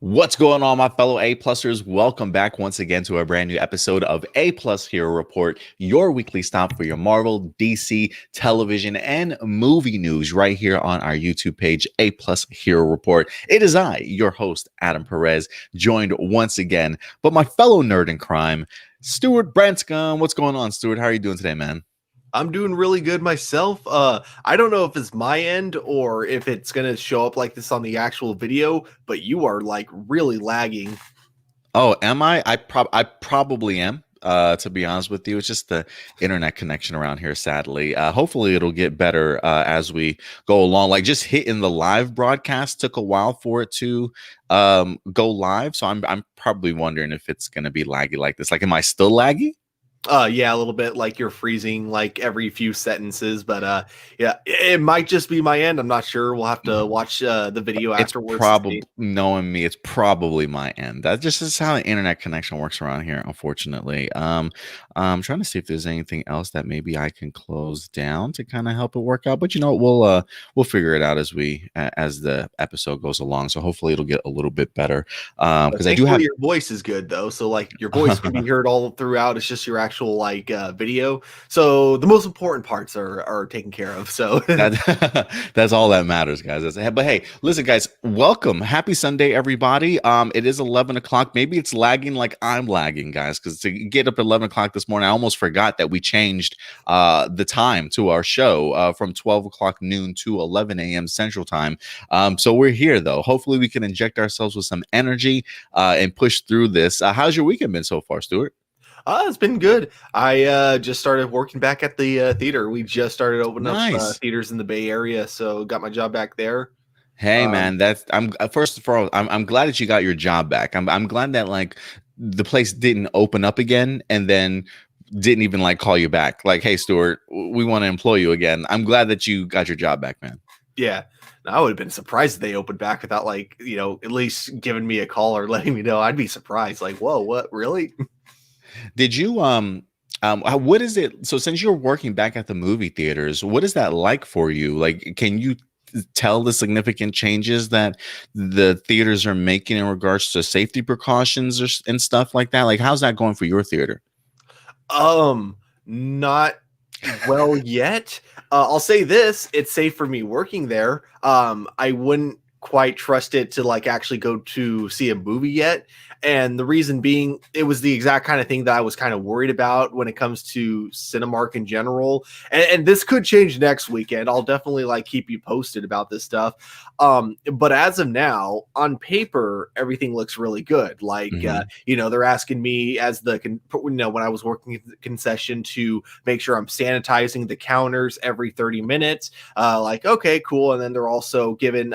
What's going on, my fellow A-Plusers? Welcome back once again to a brand new episode of A-Plus Hero Report, your weekly stop for your Marvel, DC, television, and movie news right here on our YouTube page, A-Plus Hero Report. It is I, your host, Adam Perez, joined once again, but my fellow nerd in crime, Stuart Branscombe. What's going on, Stuart? How are you doing today, man? I'm doing really good myself. I don't know if it's my end or if it's gonna show up like this on the actual video, but you are like really lagging. Oh, am I? I probably am. To be honest with you, it's just the internet connection around here. Sadly, hopefully it'll get better as we go along. Like just hitting the live broadcast took a while for it to go live, so I'm probably wondering if it's gonna be laggy like this. Like, am I still laggy? Yeah, a little bit like you're freezing like every few sentences, but yeah, it might just be my end. I'm not sure. We'll have to watch the video It's afterwards to probably, see. knowing me, it's probably my end. That just is how the internet connection works around here, unfortunately. I'm trying to see if there's anything else that maybe I can close down to kind of help it work out. But you know, we'll figure it out as as the episode goes along. So hopefully it'll get a little bit better. Because I do Thankfully have your voice is good though, so like your voice can be heard all throughout. It's just your actual like video. So the most important parts are taken care of. So that that's all that matters, guys. But hey, listen, guys, welcome. Happy Sunday, everybody. It is 11 o'clock. Maybe it's lagging like I'm lagging, guys, because to get up at 11 o'clock this morning, I almost forgot that we changed the time to our show from 12 o'clock noon to 11 a.m. Central Time. So we're here, though. Hopefully, we can inject ourselves with some energy and push through this. How's your weekend been so far, Stuart? It's been good. I just started working back at the theater. We just started opening up Nice. theaters in the Bay Area, so got my job back there. Hey Um, man, that's I'm first of all, I'm glad that you got your job back. I'm glad that like the place didn't open up again and then didn't even like call you back. Like, hey Stuart, we want to employ you again. I'm glad that you got your job back, man. yeah, I would have been surprised if they opened back without like at least giving me a call or letting me know. I'd be surprised. Like, whoa, what really? Did you what is it? So since you're working back at the movie theaters, what is that like for you? Like, can you tell the significant changes that the theaters are making in regards to safety precautions and stuff like that? Like, how's that going for your theater? Not well yet. I'll say this: it's safe for me working there. I wouldn't quite trust it to like actually go to see a movie yet. And the reason being, it was the exact kind of thing that I was kind of worried about when it comes to Cinemark in general. And this could change next weekend. I'll definitely like keep you posted about this stuff. But as of now, on paper, everything looks really good. Like, Mhm. they're asking me as when I was working at the concession to make sure I'm sanitizing the counters every 30 minutes. Like, okay, cool. And then they're also given,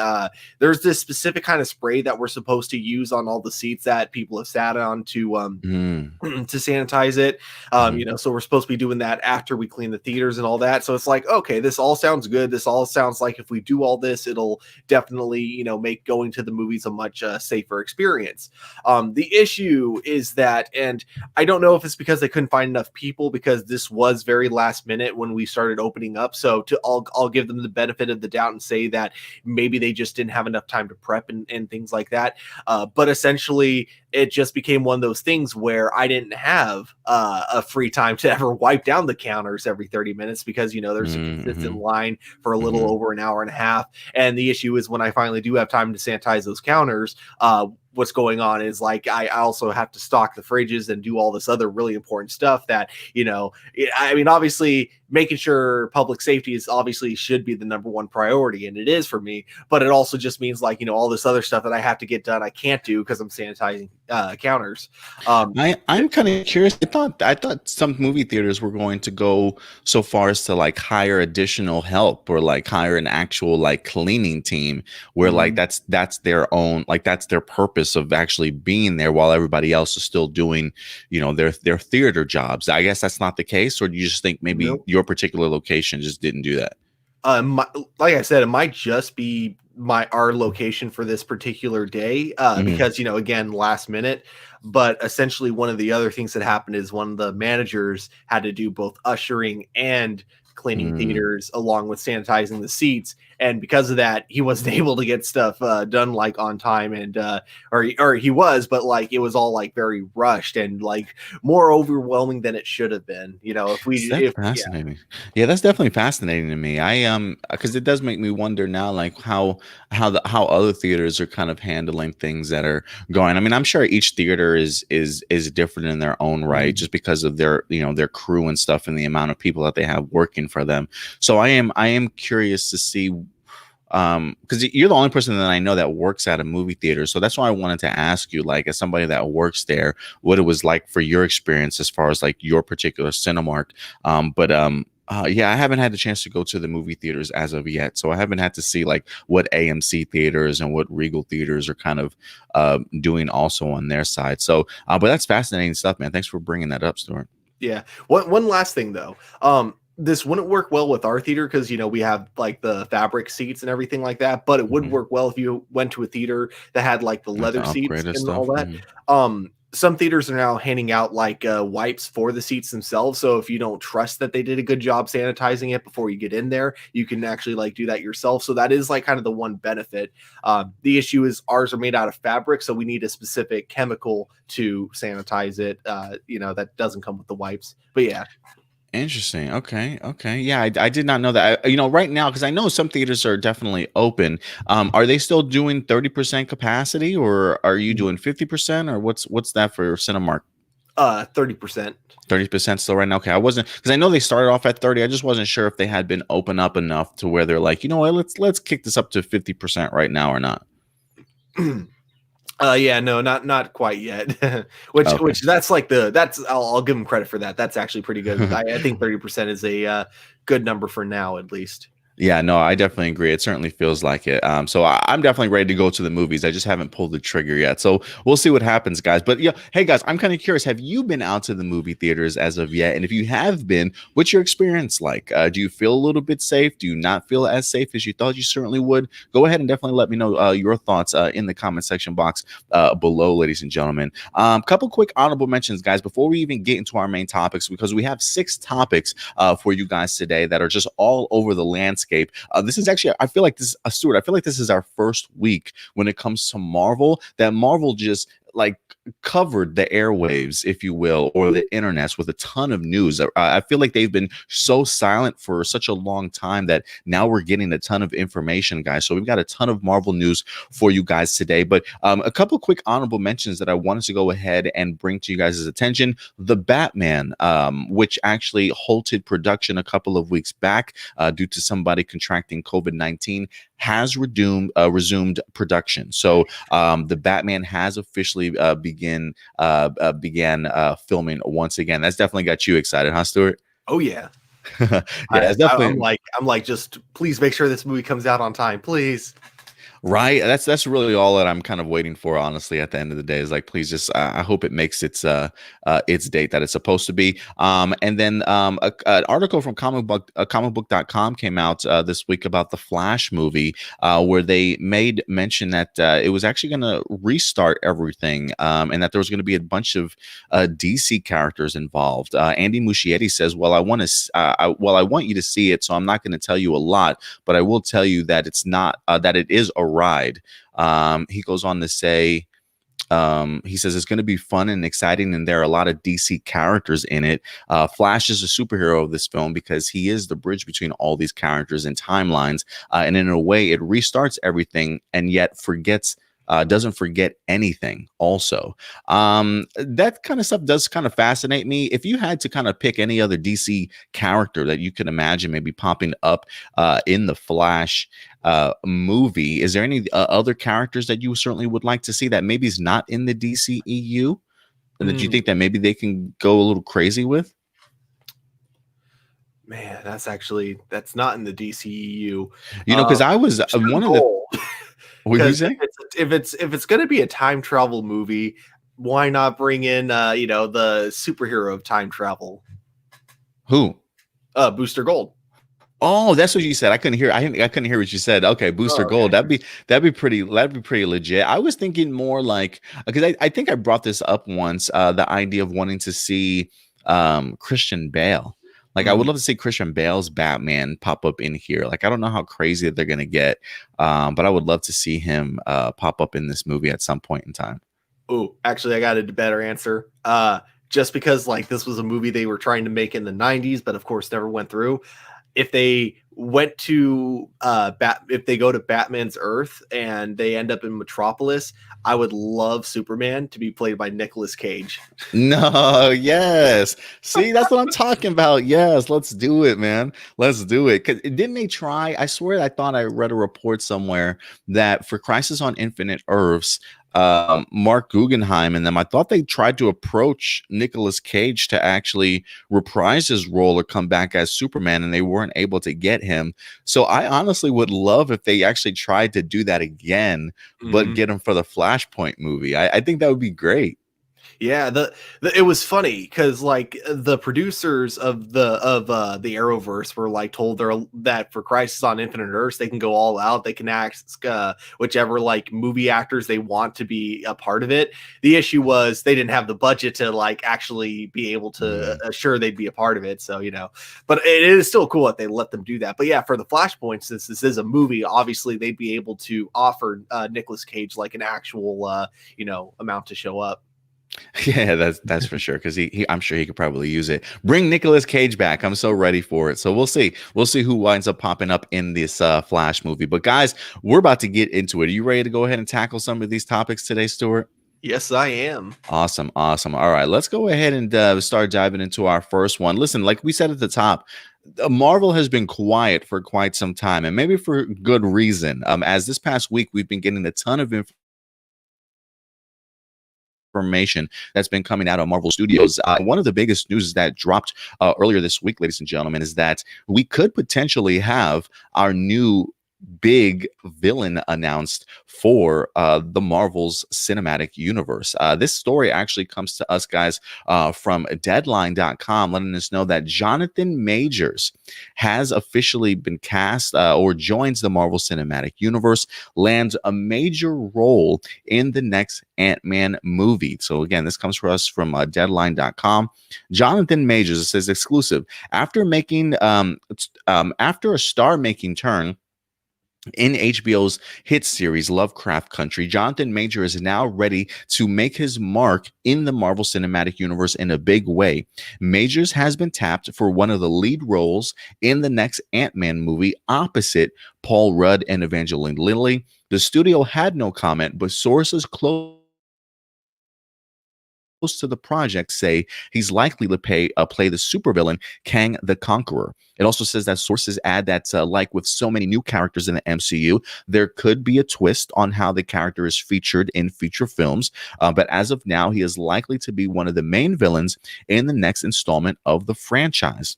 there's this specific kind of spray that we're supposed to use on all the seats that people have sat on to Mhm. to sanitize it. Mhm. So we're supposed to be doing that after we clean the theaters and all that. So it's like, okay, this all sounds good. This all sounds like if we do all this, it'll definitely, make going to the movies a much safer experience. The issue is that, and I don't know if it's because they couldn't find enough people because this was very last minute when we started opening up. So I'll give them the benefit of the doubt and say that maybe they just didn't have enough time to prep and things like that. But essentially, it just became one of those things where I didn't have a free time to ever wipe down the counters every 30 minutes because, there's a consistent Mhm. line for a little Mhm. over an hour and a half. And the issue is when I finally do have time to sanitize those counters, what's going on is like I also have to stock the fridges and do all this other really important stuff that, I mean, obviously making sure public safety is obviously should be the number one priority, and it is for me, but it also just means like, all this other stuff that I have to get done I can't do because I'm sanitizing counters. I'm kind of curious. I thought some movie theaters were going to go so far as to like hire additional help or like hire an actual like cleaning team where like Mhm. that's their own, like that's their purpose of actually being there while everybody else is still doing, their theater jobs. I guess that's not the case, or do you just think maybe Nope. your particular location just didn't do that? Like I said, it might just be our location for this particular day, Mhm. because again, last minute. But essentially, one of the other things that happened is one of the managers had to do both ushering and cleaning Mm. theaters along with sanitizing the seats, and because of that, he wasn't able to get stuff done like on time, and or he was, but like it was all like very rushed and like more overwhelming than it should have been. You know, That's if yeah. fascinating. Yeah, that's definitely fascinating to me. Because it does make me wonder now, like how other theaters are kind of handling things that are going. I mean, I'm sure each theater is different in their own right, Mm. just because of their their crew and stuff and the amount of people that they have working for them. So I am curious to see because you're the only person that I know that works at a movie theater, so that's why I wanted to ask you, like, as somebody that works there, what it was like for your experience as far as like your particular Cinemark. Yeah, I haven't had the chance to go to the movie theaters as of yet, so I haven't had to see like what AMC theaters and what Regal theaters are kind of doing also on their side. So, but that's fascinating stuff, man. Thanks for bringing that up, Stuart. Yeah. One last thing though. This wouldn't work well with our theater because we have like the fabric seats and everything like that, but it would Mhm. work well if you went to a theater that had like the Like the leather seats upgraded and all stuff. that. Mhm. Some theaters are now handing out like wipes for the seats themselves. So if you don't trust that they did a good job sanitizing it before you get in there, you can actually like do that yourself. So that is like kind of the one benefit. The issue is ours are made out of fabric, so we need a specific chemical to sanitize it. That doesn't come with the wipes. But yeah. Interesting. Okay. Okay. Yeah, I did not know that. Right now, because I know some theaters are definitely open. Are they still doing 30% capacity, or are you doing 50%, or what's that for Cinemark? 30%. 30% still right now. Okay, I wasn't because I know they started off at 30. I just wasn't sure if they had been open up enough to where they're like, you know what, let's kick this up to 50% right now or not. Yeah, no, not quite yet. which Okay. which that's like that's I'll give them credit for that. That's actually pretty good. I think 30% is a good number for now, at least. Yeah, no, I definitely agree. It certainly feels like it. So I'm definitely ready to go to the movies. I just haven't pulled the trigger yet. So we'll see what happens, guys. But yeah, hey guys, I'm kind of curious. Have you been out to the movie theaters as of yet? And if you have been, what's your experience like? Do you feel a little bit safe? Do you not feel as safe as you thought you certainly would? Go ahead and definitely let me know your thoughts in the comment section box below, ladies and gentlemen. Couple quick honorable mentions, guys, before we even get into our main topics, because we have 6 topics for you guys today that are just all over the landscape. This is actually, I feel like this, Stuart, I feel like this is our first week when it comes to Marvel, that Marvel just like covered the airwaves, if you will, or the internets with a ton of news. I feel like they've been so silent for such a long time that now we're getting a ton of information, guys. So we've got a ton of Marvel news for you guys today. But a couple quick honorable mentions that I wanted to go ahead and bring to you guys' attention. The Batman, which actually halted production a couple of weeks back due to somebody contracting COVID-19, has resumed production. So the Batman has officially began filming once again. That's definitely got you excited, huh, Stuart? Oh yeah. Yeah, it's definitely I'm like, just please make sure this movie comes out on time, please. right. That's really all that I'm kind of waiting for, honestly. At the end of the day, is like, please just I hope it makes its date that it's supposed to be. And then an article from comicbook.com came out this week about the Flash movie, where they made mention that it was actually going to restart everything, and that there was going to be a bunch of DC characters involved. Andy Muschietti says, "Well, I want to, I want you to see it, so I'm not going to tell you a lot, but I will tell you that it's not that it is a ride." He goes on to say, he says it's going to be fun and exciting, and there are a lot of DC characters in it. Flash is a superhero of this film because he is the bridge between all these characters and timelines, and in a way, it restarts everything and yet doesn't forget anything also. That kind of stuff does kind of fascinate me. If you had to kind of pick any other DC character that you could imagine maybe popping up in the Flash movie, is there any other characters that you certainly would like to see that maybe is not in the DCEU and that you think that maybe they can go a little crazy with? Man, that's not in the DCEU. Because I was Booster one of the. Gold. What did you Because say? if it's going to be a time travel movie, why not bring in the superhero of time travel, Who? Booster Gold? Oh, that's what you said. I couldn't hear. I couldn't hear what you said. Okay, Booster Oh, Gold. okay. That'd be pretty legit. I was thinking more like because I think I brought this up once. The idea of wanting to see Christian Bale. Like I would love to see Christian Bale's Batman pop up in here. Like I don't know how crazy they're gonna get, but I would love to see him pop up in this movie at some point in time. Oh, actually, I got a better answer. Just because like this was a movie they were trying to make in the '90s, but of course never went through. If they went to if they go to Batman's Earth and they end up in Metropolis, I would love Superman to be played by Nicolas Cage. No, yes. See, that's what I'm talking about. Yes, let's do it, man. Let's do it. Cause didn't they try? I swear I thought I read a report somewhere that for Crisis on Infinite Earths, Mark Guggenheim and them, I thought they tried to approach Nicolas Cage to actually reprise his role or come back as Superman, and they weren't able to get him. So I honestly would love if they actually tried to do that again, but Mhm. get him for the Flashpoint movie. I think that would be great. Yeah, the it was funny because like the producers of the Arrowverse were like told that for Crisis on Infinite Earths they can go all out. They can ask whichever like movie actors they want to be a part of it. The issue was they didn't have the budget to like actually be able to Mm. assure they'd be a part of it. So but it is still cool that they let them do that. But yeah, for the Flashpoint, since this is a movie, obviously they'd be able to offer Nicolas Cage like an actual amount to show up. Yeah, that's for sure. Because I'm sure he could probably use it. Bring Nicolas Cage back. I'm so ready for it. So we'll see. We'll see who winds up popping up in this Flash movie. But guys, we're about to get into it. Are you ready to go ahead and tackle some of these topics today, Stuart? Yes, I am. Awesome, awesome. All right, let's go ahead and start diving into our first one. Listen, like we said at the top, Marvel has been quiet for quite some time, and maybe for good reason. As this past week, we've been getting a ton of information that's been coming out of Marvel Studios. One of the biggest news that dropped earlier this week, ladies and gentlemen, is that we could potentially have our new big villain announced for the Marvel's cinematic universe. This story actually comes to us, guys, from Deadline.com, letting us know that Jonathan Majors has officially been cast or joins the Marvel Cinematic Universe, lands a major role in the next Ant-Man movie. So again, this comes for us from Deadline.com. Jonathan Majors, it says exclusive, after making after a star-making turn in HBO's hit series Lovecraft Country, Jonathan Major is now ready to make his mark in the Marvel Cinematic Universe in a big way. Majors has been tapped for one of the lead roles in the next Ant-Man movie opposite Paul Rudd and Evangeline Lilly. The studio had no comment, but sources close to the project say he's likely to play the supervillain Kang the Conqueror. It also says that sources add that, like with so many new characters in the MCU, there could be a twist on how the character is featured in future films. But as of now, he is likely to be one of the main villains in the next installment of the franchise.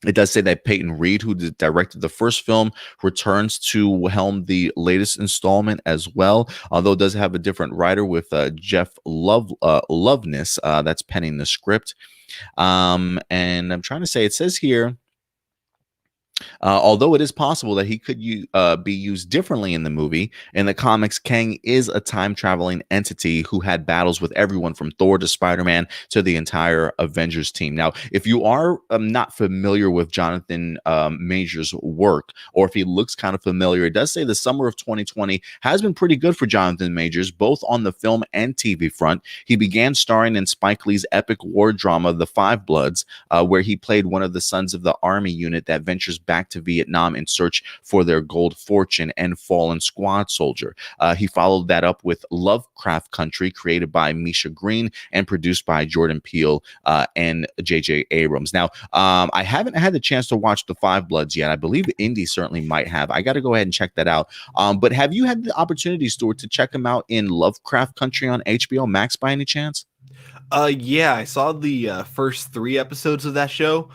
It does say that Peyton Reed, who directed the first film, returns to helm the latest installment as well, although it does have a different writer with Jeff Loveness that's penning the script. And I'm trying to say, it says here, although it is possible that he could be used differently in the movie, in the comics, Kang is a time traveling entity who had battles with everyone from Thor to Spider-Man to the entire Avengers team. Now, if you are not familiar with Jonathan Majors' work, or if he looks kind of familiar, it does say the summer of 2020 has been pretty good for Jonathan Majors, both on the film and TV front. He began starring in Spike Lee's epic war drama, The Five Bloods, where he played one of the sons of the army unit that ventures back to Vietnam in search for their gold fortune and fallen squad soldier. He followed that up with Lovecraft Country, created by Misha Green and produced by Jordan Peele and J.J. Abrams. Now, I haven't had the chance to watch The Five Bloods yet. I believe Indy certainly might have. I got to go ahead and check that out. But have you had the opportunity, Stuart, to check him out in Lovecraft Country on HBO Max by any chance? Yeah, I saw the first 3 episodes of that show.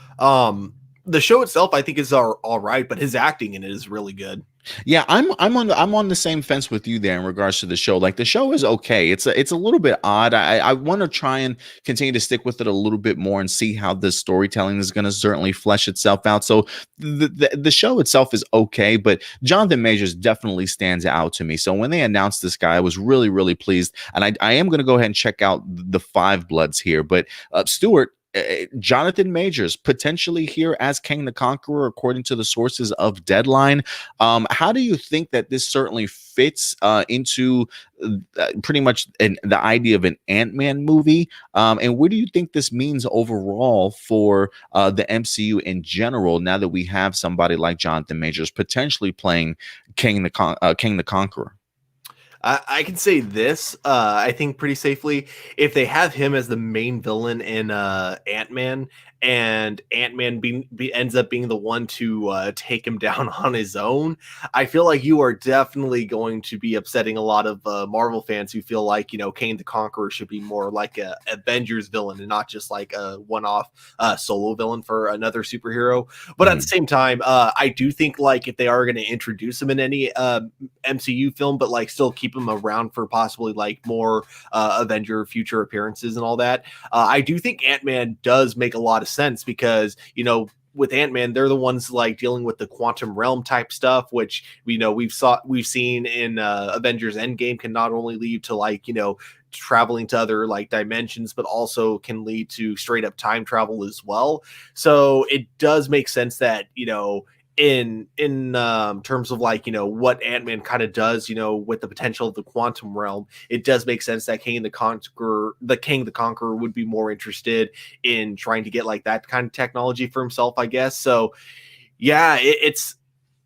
The show itself, I think, is all right, but his acting in it is really good. Yeah, I'm on the same fence with you there in regards to the show. Like the show is okay. It's a little bit odd. I want to try and continue to stick with it a little bit more and see how the storytelling is going to certainly flesh itself out. So the show itself is okay, but Jonathan Majors definitely stands out to me. So when they announced this guy, I was really pleased, and I am going to go ahead and check out the Five Bloods here. But Stuart, Jonathan Majors potentially here as Kang the Conqueror, according to the sources of Deadline. How do you think that this certainly fits into pretty much the idea of an Ant-Man movie? And what do you think this means overall for the MCU in general? Now that we have somebody like Jonathan Majors potentially playing King the Conqueror. I can say this, I think pretty safely. If they have him as the main villain in Ant-Man, and Ant-Man ends up being the one to take him down on his own, I feel like you are definitely going to be upsetting a lot of Marvel fans who feel like, Kang the Conqueror should be more like a Avengers villain and not just like a one-off solo villain for another superhero. But at the Mhm. same time, I do think like if they are going to introduce him in any MCU film, but like still keep him around for possibly like more Avenger future appearances and all that. I do think Ant-Man does make a lot of sense because, with Ant-Man, they're the ones like dealing with the quantum realm type stuff, which we've seen in Avengers Endgame can not only lead to like, traveling to other like dimensions, but also can lead to straight up time travel as well. So it does make sense that, in terms of like what Ant-Man kind of does with the potential of the quantum realm, it does make sense that King the Conqueror would be more interested in trying to get like that kind of technology for himself, I guess. So yeah, it's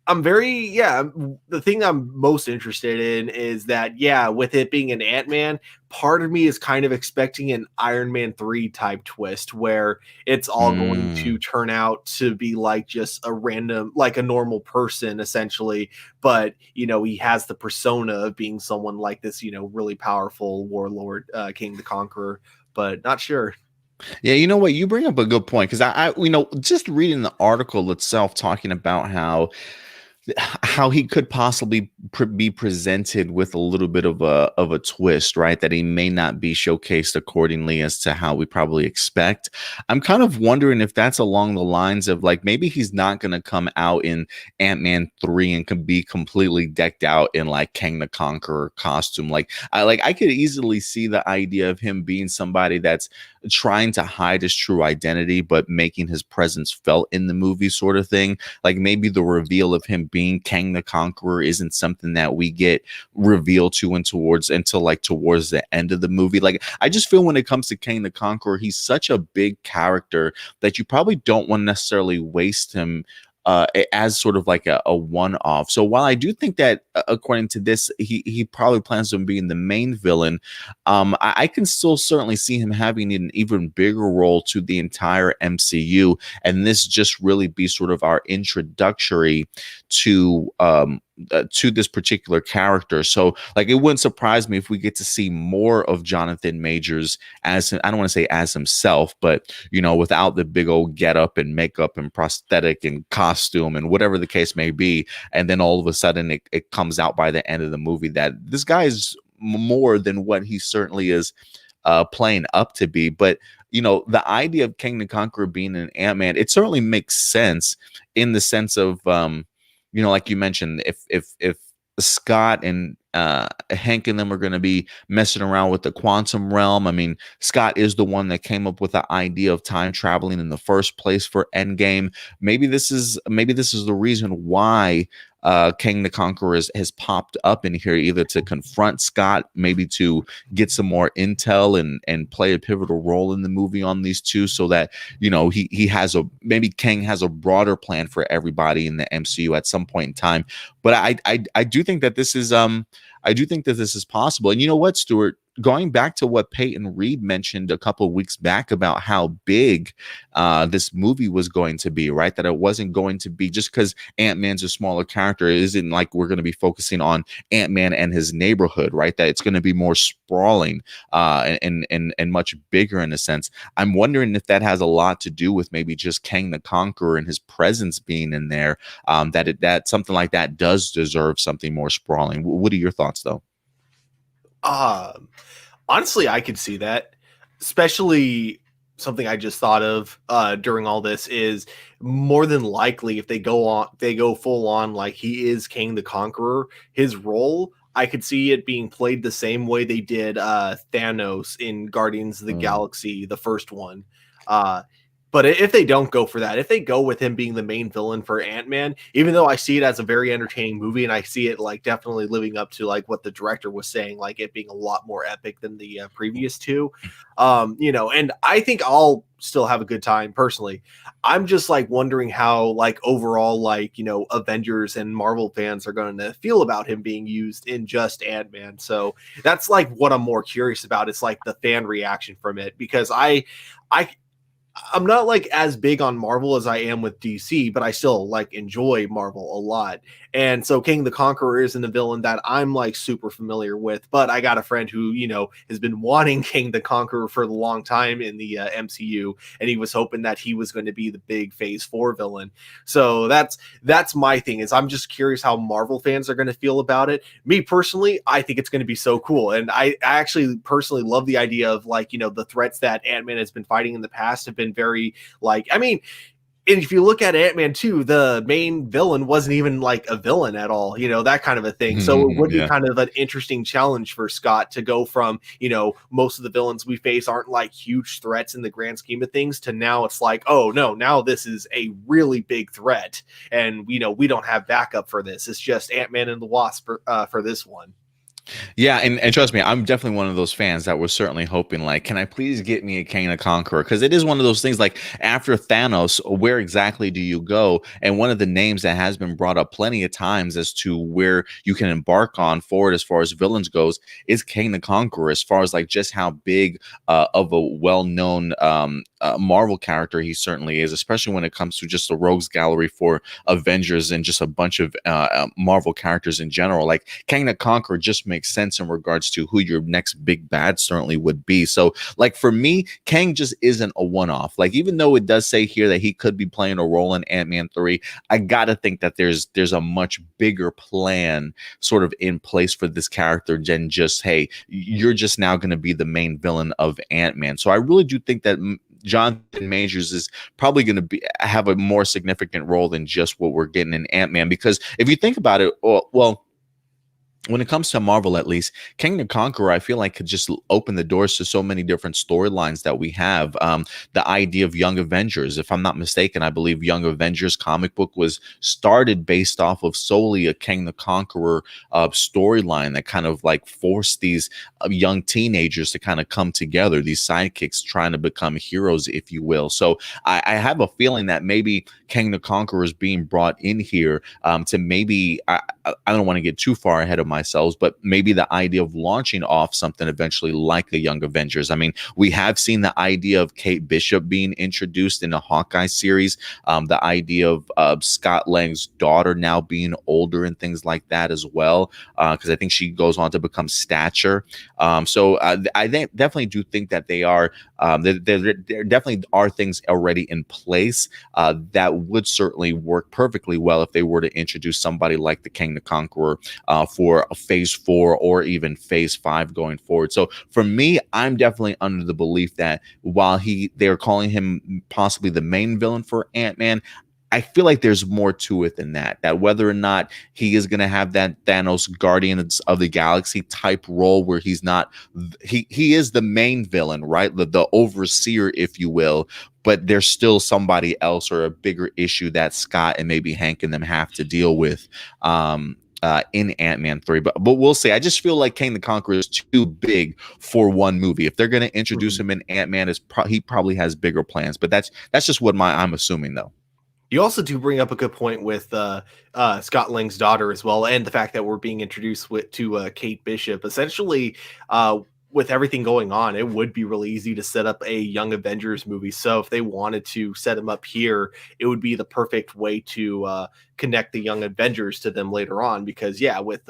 I'm very yeah. The thing I'm most interested in is that yeah, with it being an Ant Man, part of me is kind of expecting an Iron Man 3 type twist where it's all going to Mm. turn out to be like just a random, like a normal person essentially, but he has the persona of being someone like this, really powerful warlord, King the Conqueror, but not sure. Yeah, you know what? You bring up a good point because just reading the article itself talking about how he could possibly be presented with a little bit of a twist, right? That he may not be showcased accordingly as to how we probably expect. I'm kind of wondering if that's along the lines of like maybe he's not going to come out in Ant-Man 3 and can be completely decked out in like Kang the Conqueror costume. I could easily see the idea of him being somebody that's trying to hide his true identity but making his presence felt in the movie sort of thing. Like maybe the reveal of him being Kang the Conqueror isn't something that we get revealed to and towards until like towards the end of the movie. Like I just feel when it comes to Kang the Conqueror, he's such a big character that you probably don't want to necessarily waste him as sort of like a one-off. So while I do think that according to this, he probably plans on being the main villain, I can still certainly see him having an even bigger role to the entire MCU, and this just really be sort of our introductory to this particular character. So like it wouldn't surprise me if we get to see more of Jonathan Majors as I don't want to say as himself, but without the big old get up and makeup and prosthetic and costume and whatever the case may be. And then all of a sudden it comes out by the end of the movie that this guy is more than what he certainly is playing up to be. But the idea of King the Conqueror being an Ant-Man, it certainly makes sense in the sense of like you mentioned, if Scott and Hank and them are going to be messing around with the quantum realm. I mean, Scott is the one that came up with the idea of time traveling in the first place for Endgame. Maybe this is the reason why King the Conqueror has popped up in here, either to confront Scott, maybe to get some more intel and play a pivotal role in the movie on these two, so that he has maybe King has a broader plan for everybody in the MCU at some point in time. But I do think that this is I do think that this is possible. And you know what, Stuart? Going back to what Peyton Reed mentioned a couple of weeks back about how big this movie was going to be, right? That it wasn't going to be just because Ant-Man's a smaller character. It isn't like we're going to be focusing on Ant-Man and his neighborhood, right? That it's going to be more sprawling and much bigger in a sense. I'm wondering if that has a lot to do with maybe just Kang the Conqueror and his presence being in there. That something like that does deserve something more sprawling. What are your thoughts, though? Um, Honestly, I could see that. Especially something I just thought of during all this is more than likely if they go full on like he is King the Conqueror, his role I could see it being played the same way they did Thanos in Guardians of the Mm. Galaxy, the first one. Uh, but if they don't go for that, if they go with him being the main villain for Ant-Man, even though I see it as a very entertaining movie and I see it like definitely living up to like what the director was saying, like it being a lot more epic than the previous two, and I think I'll still have a good time personally. I'm just like wondering how like overall like Avengers and Marvel fans are going to feel about him being used in just Ant-Man. So that's like what I'm more curious about. It's like the fan reaction from it because I I'm not like as big on Marvel as I am with DC, but I still like enjoy Marvel a lot. And so King the Conqueror isn't a villain that I'm like super familiar with, but I got a friend who, has been wanting King the Conqueror for a long time in the MCU, and he was hoping that he was going to be the big Phase 4 villain. So that's my thing is I'm just curious how Marvel fans are going to feel about it. Me personally, I think it's going to be so cool. And I actually personally love the idea of like, the threats that Ant-Man has been fighting in the past have been very like, I mean, and if you look at Ant-Man 2, the main villain wasn't even like a villain at all, that kind of a thing. So it would be Yeah. kind of an interesting challenge for Scott to go from, most of the villains we face aren't like huge threats in the grand scheme of things to now it's like, oh no, now this is a really big threat. And, we don't have backup for this. It's just Ant-Man and the Wasp for this one. Yeah, and trust me, I'm definitely one of those fans that was certainly hoping, like, can I please get me a Kang the Conqueror? Because it is one of those things, like, after Thanos, where exactly do you go? And one of the names that has been brought up plenty of times as to where you can embark on forward as far as villains goes is Kang the Conqueror, as far as, like, just how big of a well-known Marvel character he certainly is, especially when it comes to just the rogues gallery for Avengers and just a bunch of Marvel characters in general. Like, Kang the Conqueror just makes sense in regards to who your next big bad certainly would be. So, like, for me, Kang just isn't a one-off. Like, even though it does say here that he could be playing a role in Ant-Man 3, I gotta think that there's a much bigger plan sort of in place for this character than just, hey, you're just now going to be the main villain of Ant-Man. So I really do think that Jonathan Majors is probably going to have a more significant role than just what we're getting in Ant-Man. Because if you think about it, well, when it comes to Marvel, at least, King the Conqueror, I feel like could just open the doors to so many different storylines that we have. The idea of Young Avengers, if I'm not mistaken, I believe Young Avengers comic book was started based off of solely a King the Conqueror storyline that kind of like forced these young teenagers to kind of come together, these sidekicks trying to become heroes, if you will. So I have a feeling that maybe King the Conqueror is being brought in here to maybe, I don't want to get too far ahead of myself, but maybe the idea of launching off something eventually like a Young Avengers. I mean, we have seen the idea of Kate Bishop being introduced in a Hawkeye series, the idea of Scott Lang's daughter now being older and things like that as well, because I think she goes on to become Stature. So I definitely do think that they are, there definitely are things already in place that would certainly work perfectly well if they were to introduce somebody like the King the Conqueror for a Phase 4 or even Phase 5 going forward. So for me, I'm definitely under the belief that while they're calling him possibly the main villain for Ant-Man, I feel like there's more to it than that. That whether or not he is going to have that Thanos Guardians of the Galaxy type role where he's not, he is the main villain, right? The overseer, if you will. But there's still somebody else or a bigger issue that Scott and maybe Hank and them have to deal with in Ant-Man 3. But we'll see. I just feel like Kang the Conqueror is too big for one movie. If they're going to introduce him in Ant-Man, he probably has bigger plans. But that's just what I'm assuming, though. You also do bring up a good point with Scott Lang's daughter as well, and the fact that we're being introduced to Kate Bishop. Essentially, with everything going on, it would be really easy to set up a Young Avengers movie. So if they wanted to set him up here, it would be the perfect way to connect the Young Avengers to them later on. Because yeah, with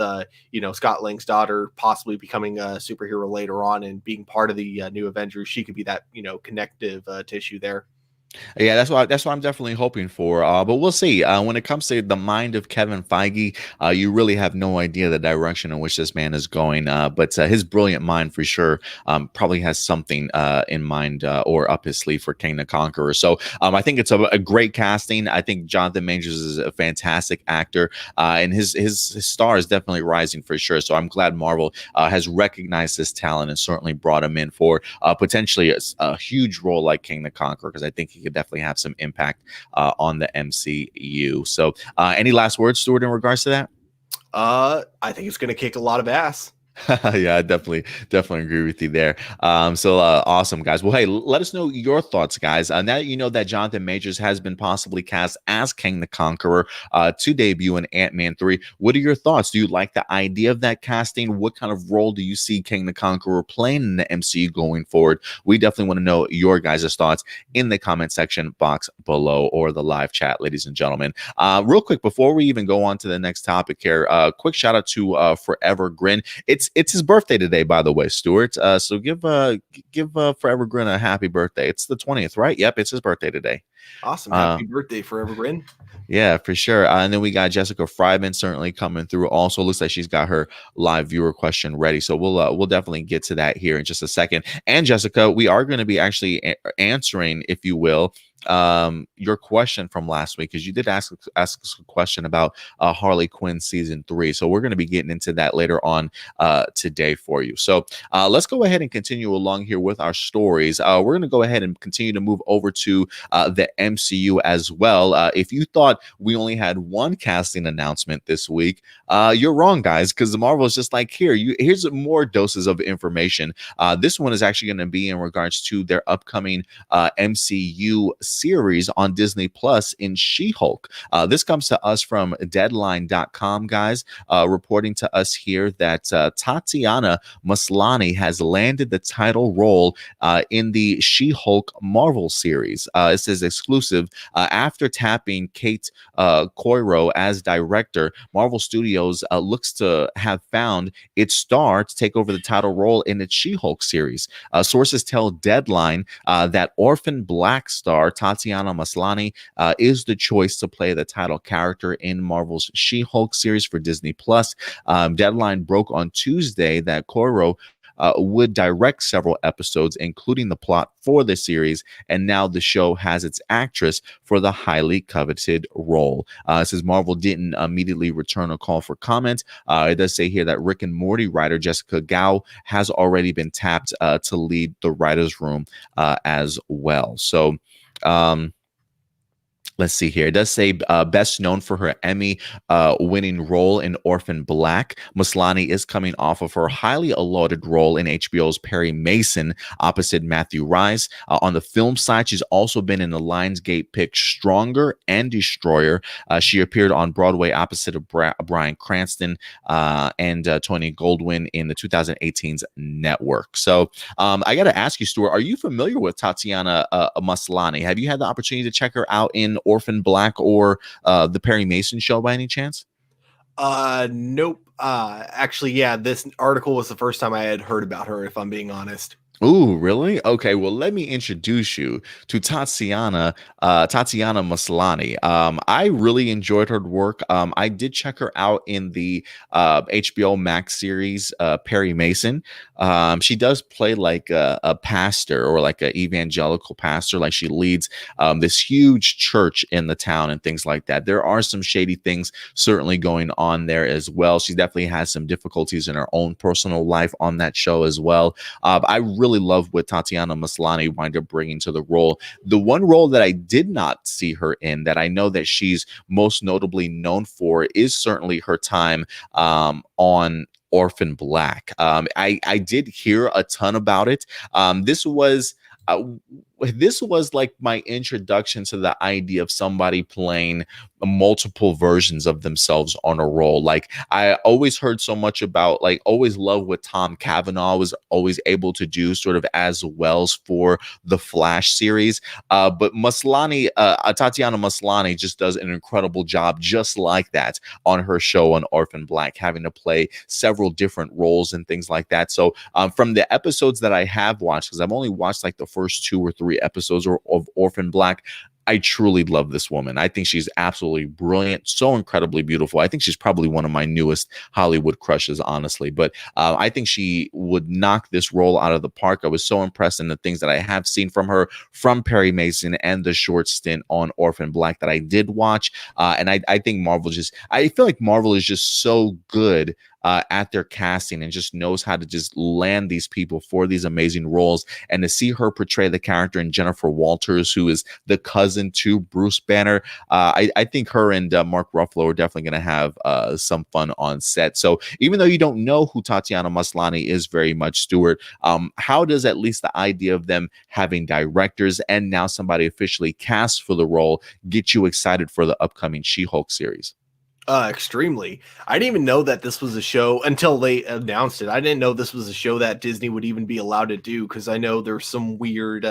Scott Lang's daughter possibly becoming a superhero later on and being part of the new Avengers, she could be that connective tissue there. Yeah, that's what I'm definitely hoping for. But we'll see. When it comes to the mind of Kevin Feige, you really have no idea the direction in which this man is going. But his brilliant mind, for sure, probably has something in mind or up his sleeve for King the Conqueror. So I think it's a great casting. I think Jonathan Majors is a fantastic actor, and his star is definitely rising for sure. So I'm glad Marvel has recognized this talent and certainly brought him in for potentially a huge role like King the Conqueror, because I think he could definitely have some impact on the MCU. So, any last words, Stuart, in regards to that? I think it's going to kick a lot of ass. Yeah, I definitely agree with you there. So awesome, guys. Well, hey, let us know your thoughts, guys. Now that you know that Jonathan Majors has been possibly cast as King the Conqueror to debut in Ant-Man 3, what are your thoughts? Do you like the idea of that casting? What kind of role do you see King the Conqueror playing in the MCU going forward? We definitely want to know your guys' thoughts in the comment section box below or the live chat, ladies and gentlemen. Real quick, before we even go on to the next topic here, quick shout out to Forever Grin. It's his birthday today, by the way, Stuart. So give Forever Grin a happy birthday. It's the 20th, right? Yep, it's his birthday today. Awesome. Uh, Happy birthday, Forever Grin. yeah, for sure. And then we got Jessica Fryman certainly coming through. Also, looks like she's got her live viewer question ready. So we'll definitely get to that here in just a second. And Jessica, we are going to be actually answering, if you will, your question from last week, because you did ask us a question about Harley Quinn season 3. So we're going to be getting into that later on today for you. So let's go ahead and continue along here with our stories. We're going to go ahead and continue to move over to the MCU as well. If you thought we only had one casting announcement this week, you're wrong, guys, because the Marvel is just like, here's more doses of information. This one is actually going to be in regards to their upcoming MCU series on Disney Plus in She-Hulk. This comes to us from Deadline.com, guys, reporting to us here that Tatiana Maslany has landed the title role in the She-Hulk Marvel series. It says exclusive. After tapping Kate Coiro as director, Marvel Studios looks to have found its star to take over the title role in its She-Hulk series. Sources tell Deadline that Orphan Black star Tatiana Maslany is the choice to play the title character in Marvel's She-Hulk series for Disney Plus. Deadline broke on Tuesday that Coiro would direct several episodes, including the plot for the series, and now the show has its actress for the highly coveted role. It says Marvel didn't immediately return a call for comment. It does say here that Rick and Morty writer Jessica Gao has already been tapped to lead the writer's room as well. So, let's see here. It does say best known for her Emmy winning role in Orphan Black. Maslany is coming off of her highly lauded role in HBO's Perry Mason opposite Matthew Rice. On the film side, she's also been in the Lionsgate pick Stronger and Destroyer. She appeared on Broadway opposite of Bryan Cranston and Tony Goldwyn in the 2018's Network. So I got to ask you, Stuart, are you familiar with Tatiana Maslany? Have you had the opportunity to check her out in Orphan Black or the Perry Mason show by any chance? Nope. Actually, yeah, this article was the first time I had heard about her, if I'm being honest. Ooh, really? Okay, well, let me introduce you to Tatiana Maslany. I really enjoyed her work. I did check her out in the HBO Max series, Perry Mason. She does play like a pastor or like an evangelical pastor, like she leads this huge church in the town and things like that. There are some shady things certainly going on there as well. She definitely has some difficulties in her own personal life on that show as well. I really love what Tatiana Maslany wind up bringing to the role. The one role that I did not see her in that I know that she's most notably known for is certainly her time on Orphan Black. I did hear a ton about it. Uh, this was like my introduction to the idea of somebody playing multiple versions of themselves on a role. Like I always heard so much about, like, always loved what Tom Cavanaugh was always able to do sort of as well for the Flash series. But Tatiana Maslany just does an incredible job just like that on her show on Orphan Black, having to play several different roles and things like that. So from the episodes that I have watched, because I've only watched like the first 2 or 3 3 episodes of Orphan Black. I truly love this woman. I think she's absolutely brilliant, so incredibly beautiful. I think she's probably one of my newest Hollywood crushes, honestly. But I think she would knock this role out of the park. I was so impressed in the things that I have seen from her, from Perry Mason, and the short stint on Orphan Black that I did watch. And I think I feel like Marvel is just so good at their casting and just knows how to just land these people for these amazing roles. And to see her portray the character in Jennifer Walters, who is the cousin to Bruce Banner, I think her and Mark Ruffalo are definitely going to have some fun on set. So even though you don't know who Tatiana Maslany is very much, Stuart, how does at least the idea of them having directors and now somebody officially cast for the role get you excited for the upcoming She-Hulk series? Extremely. I didn't even know that this was a show until they announced it. I didn't know this was a show that Disney would even be allowed to do, because I know there's some weird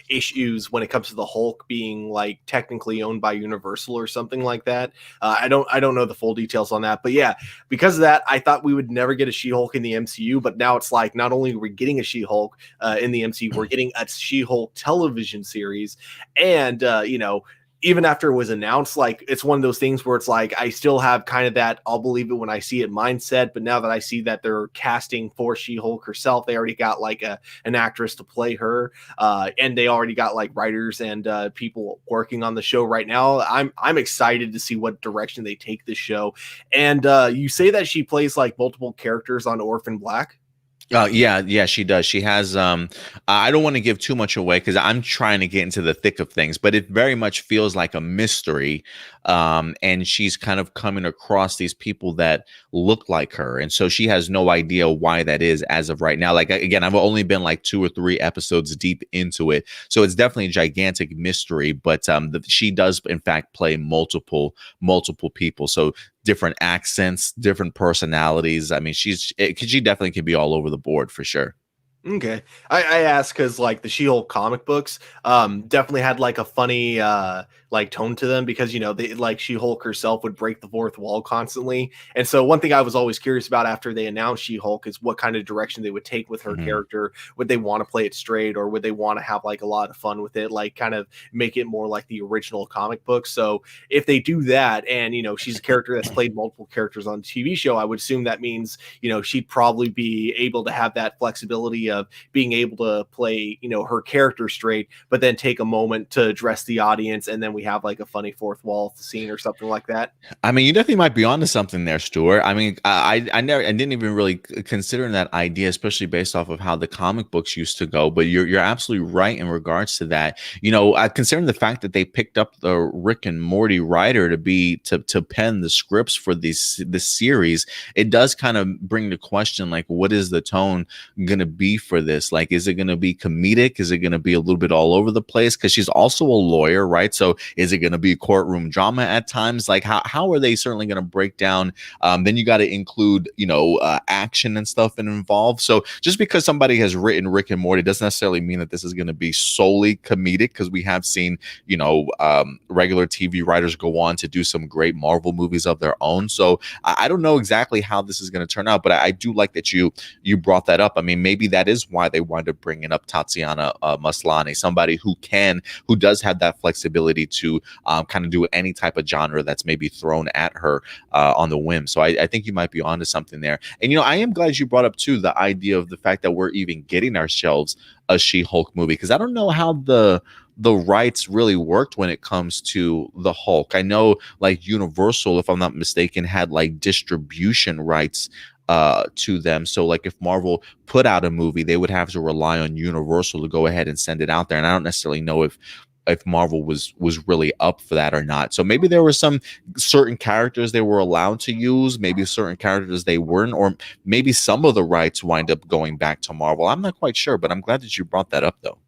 issues when it comes to the Hulk being like technically owned by Universal or something like that. I don't know the full details on that, but yeah, because of that, I thought we would never get a She-Hulk in the MCU, but now it's like not only are we getting a She-Hulk in the MCU, we're getting a She-Hulk television series, and even after it was announced, like it's one of those things where it's like I still have kind of that I'll believe it when I see it mindset. But now that I see that they're casting for She-Hulk herself, they already got like an actress to play her, and they already got like writers and people working on the show right now. I'm excited to see what direction they take this show. And you say that she plays like multiple characters on Orphan Black. Yeah, she does. She has I don't want to give too much away because I'm trying to get into the thick of things, but it very much feels like a mystery. And she's kind of coming across these people that look like her. And so she has no idea why that is as of right now. Like again, I've only been like 2 or 3 episodes deep into it. So it's definitely a gigantic mystery, but she does in fact play multiple people. So different accents, different personalities. I mean, she definitely can be all over the board for sure. Okay. I asked because like the She-Hulk comic books definitely had like a funny like tone to them, because they like She-Hulk herself would break the fourth wall constantly. And so one thing I was always curious about after they announced She-Hulk is what kind of direction they would take with her Mhm. character. Would they want to play it straight, or would they want to have like a lot of fun with it, like kind of make it more like the original comic book? So if they do that, and she's a character that's played multiple characters on the TV show, I would assume that means she'd probably be able to have that flexibility of being able to play her character straight, but then take a moment to address the audience, and then we have like a funny fourth wall scene or something like that. I mean, you definitely might be onto something there, Stuart. I mean, I didn't even really consider that idea, especially based off of how the comic books used to go. But you're absolutely right in regards to that. Considering the fact that they picked up the Rick and Morty writer to pen the scripts for this series, it does kind of bring the question like, what is the tone gonna be for this? Like, is it gonna be comedic? Is it gonna be a little bit all over the place? Because she's also a lawyer, right? So is it gonna be courtroom drama at times? Like, how are they certainly gonna break down? Then you got to include, action and stuff involved. So just because somebody has written Rick and Morty doesn't necessarily mean that this is going to be solely comedic, because we have seen, regular TV writers go on to do some great Marvel movies of their own. So I don't know exactly how this is going to turn out, but I do like that you brought that up. I mean, maybe that is why they wanted to bring up Tatiana Maslany, somebody who does have that flexibility to kind of do any type of genre that's maybe thrown at her on the whim. So I think you might be onto something there. And I am glad you brought up too the idea of the fact that we're even getting ourselves a She-Hulk movie, because I don't know how the rights really worked when it comes to the Hulk. I know like Universal, if I'm not mistaken, had like distribution rights to them. So like if Marvel put out a movie, they would have to rely on Universal to go ahead and send it out there. And I don't necessarily know if Marvel was really up for that or not. So maybe there were some certain characters they were allowed to use, maybe certain characters they weren't, or maybe some of the rights wind up going back to Marvel. I'm not quite sure, but I'm glad that you brought that up though.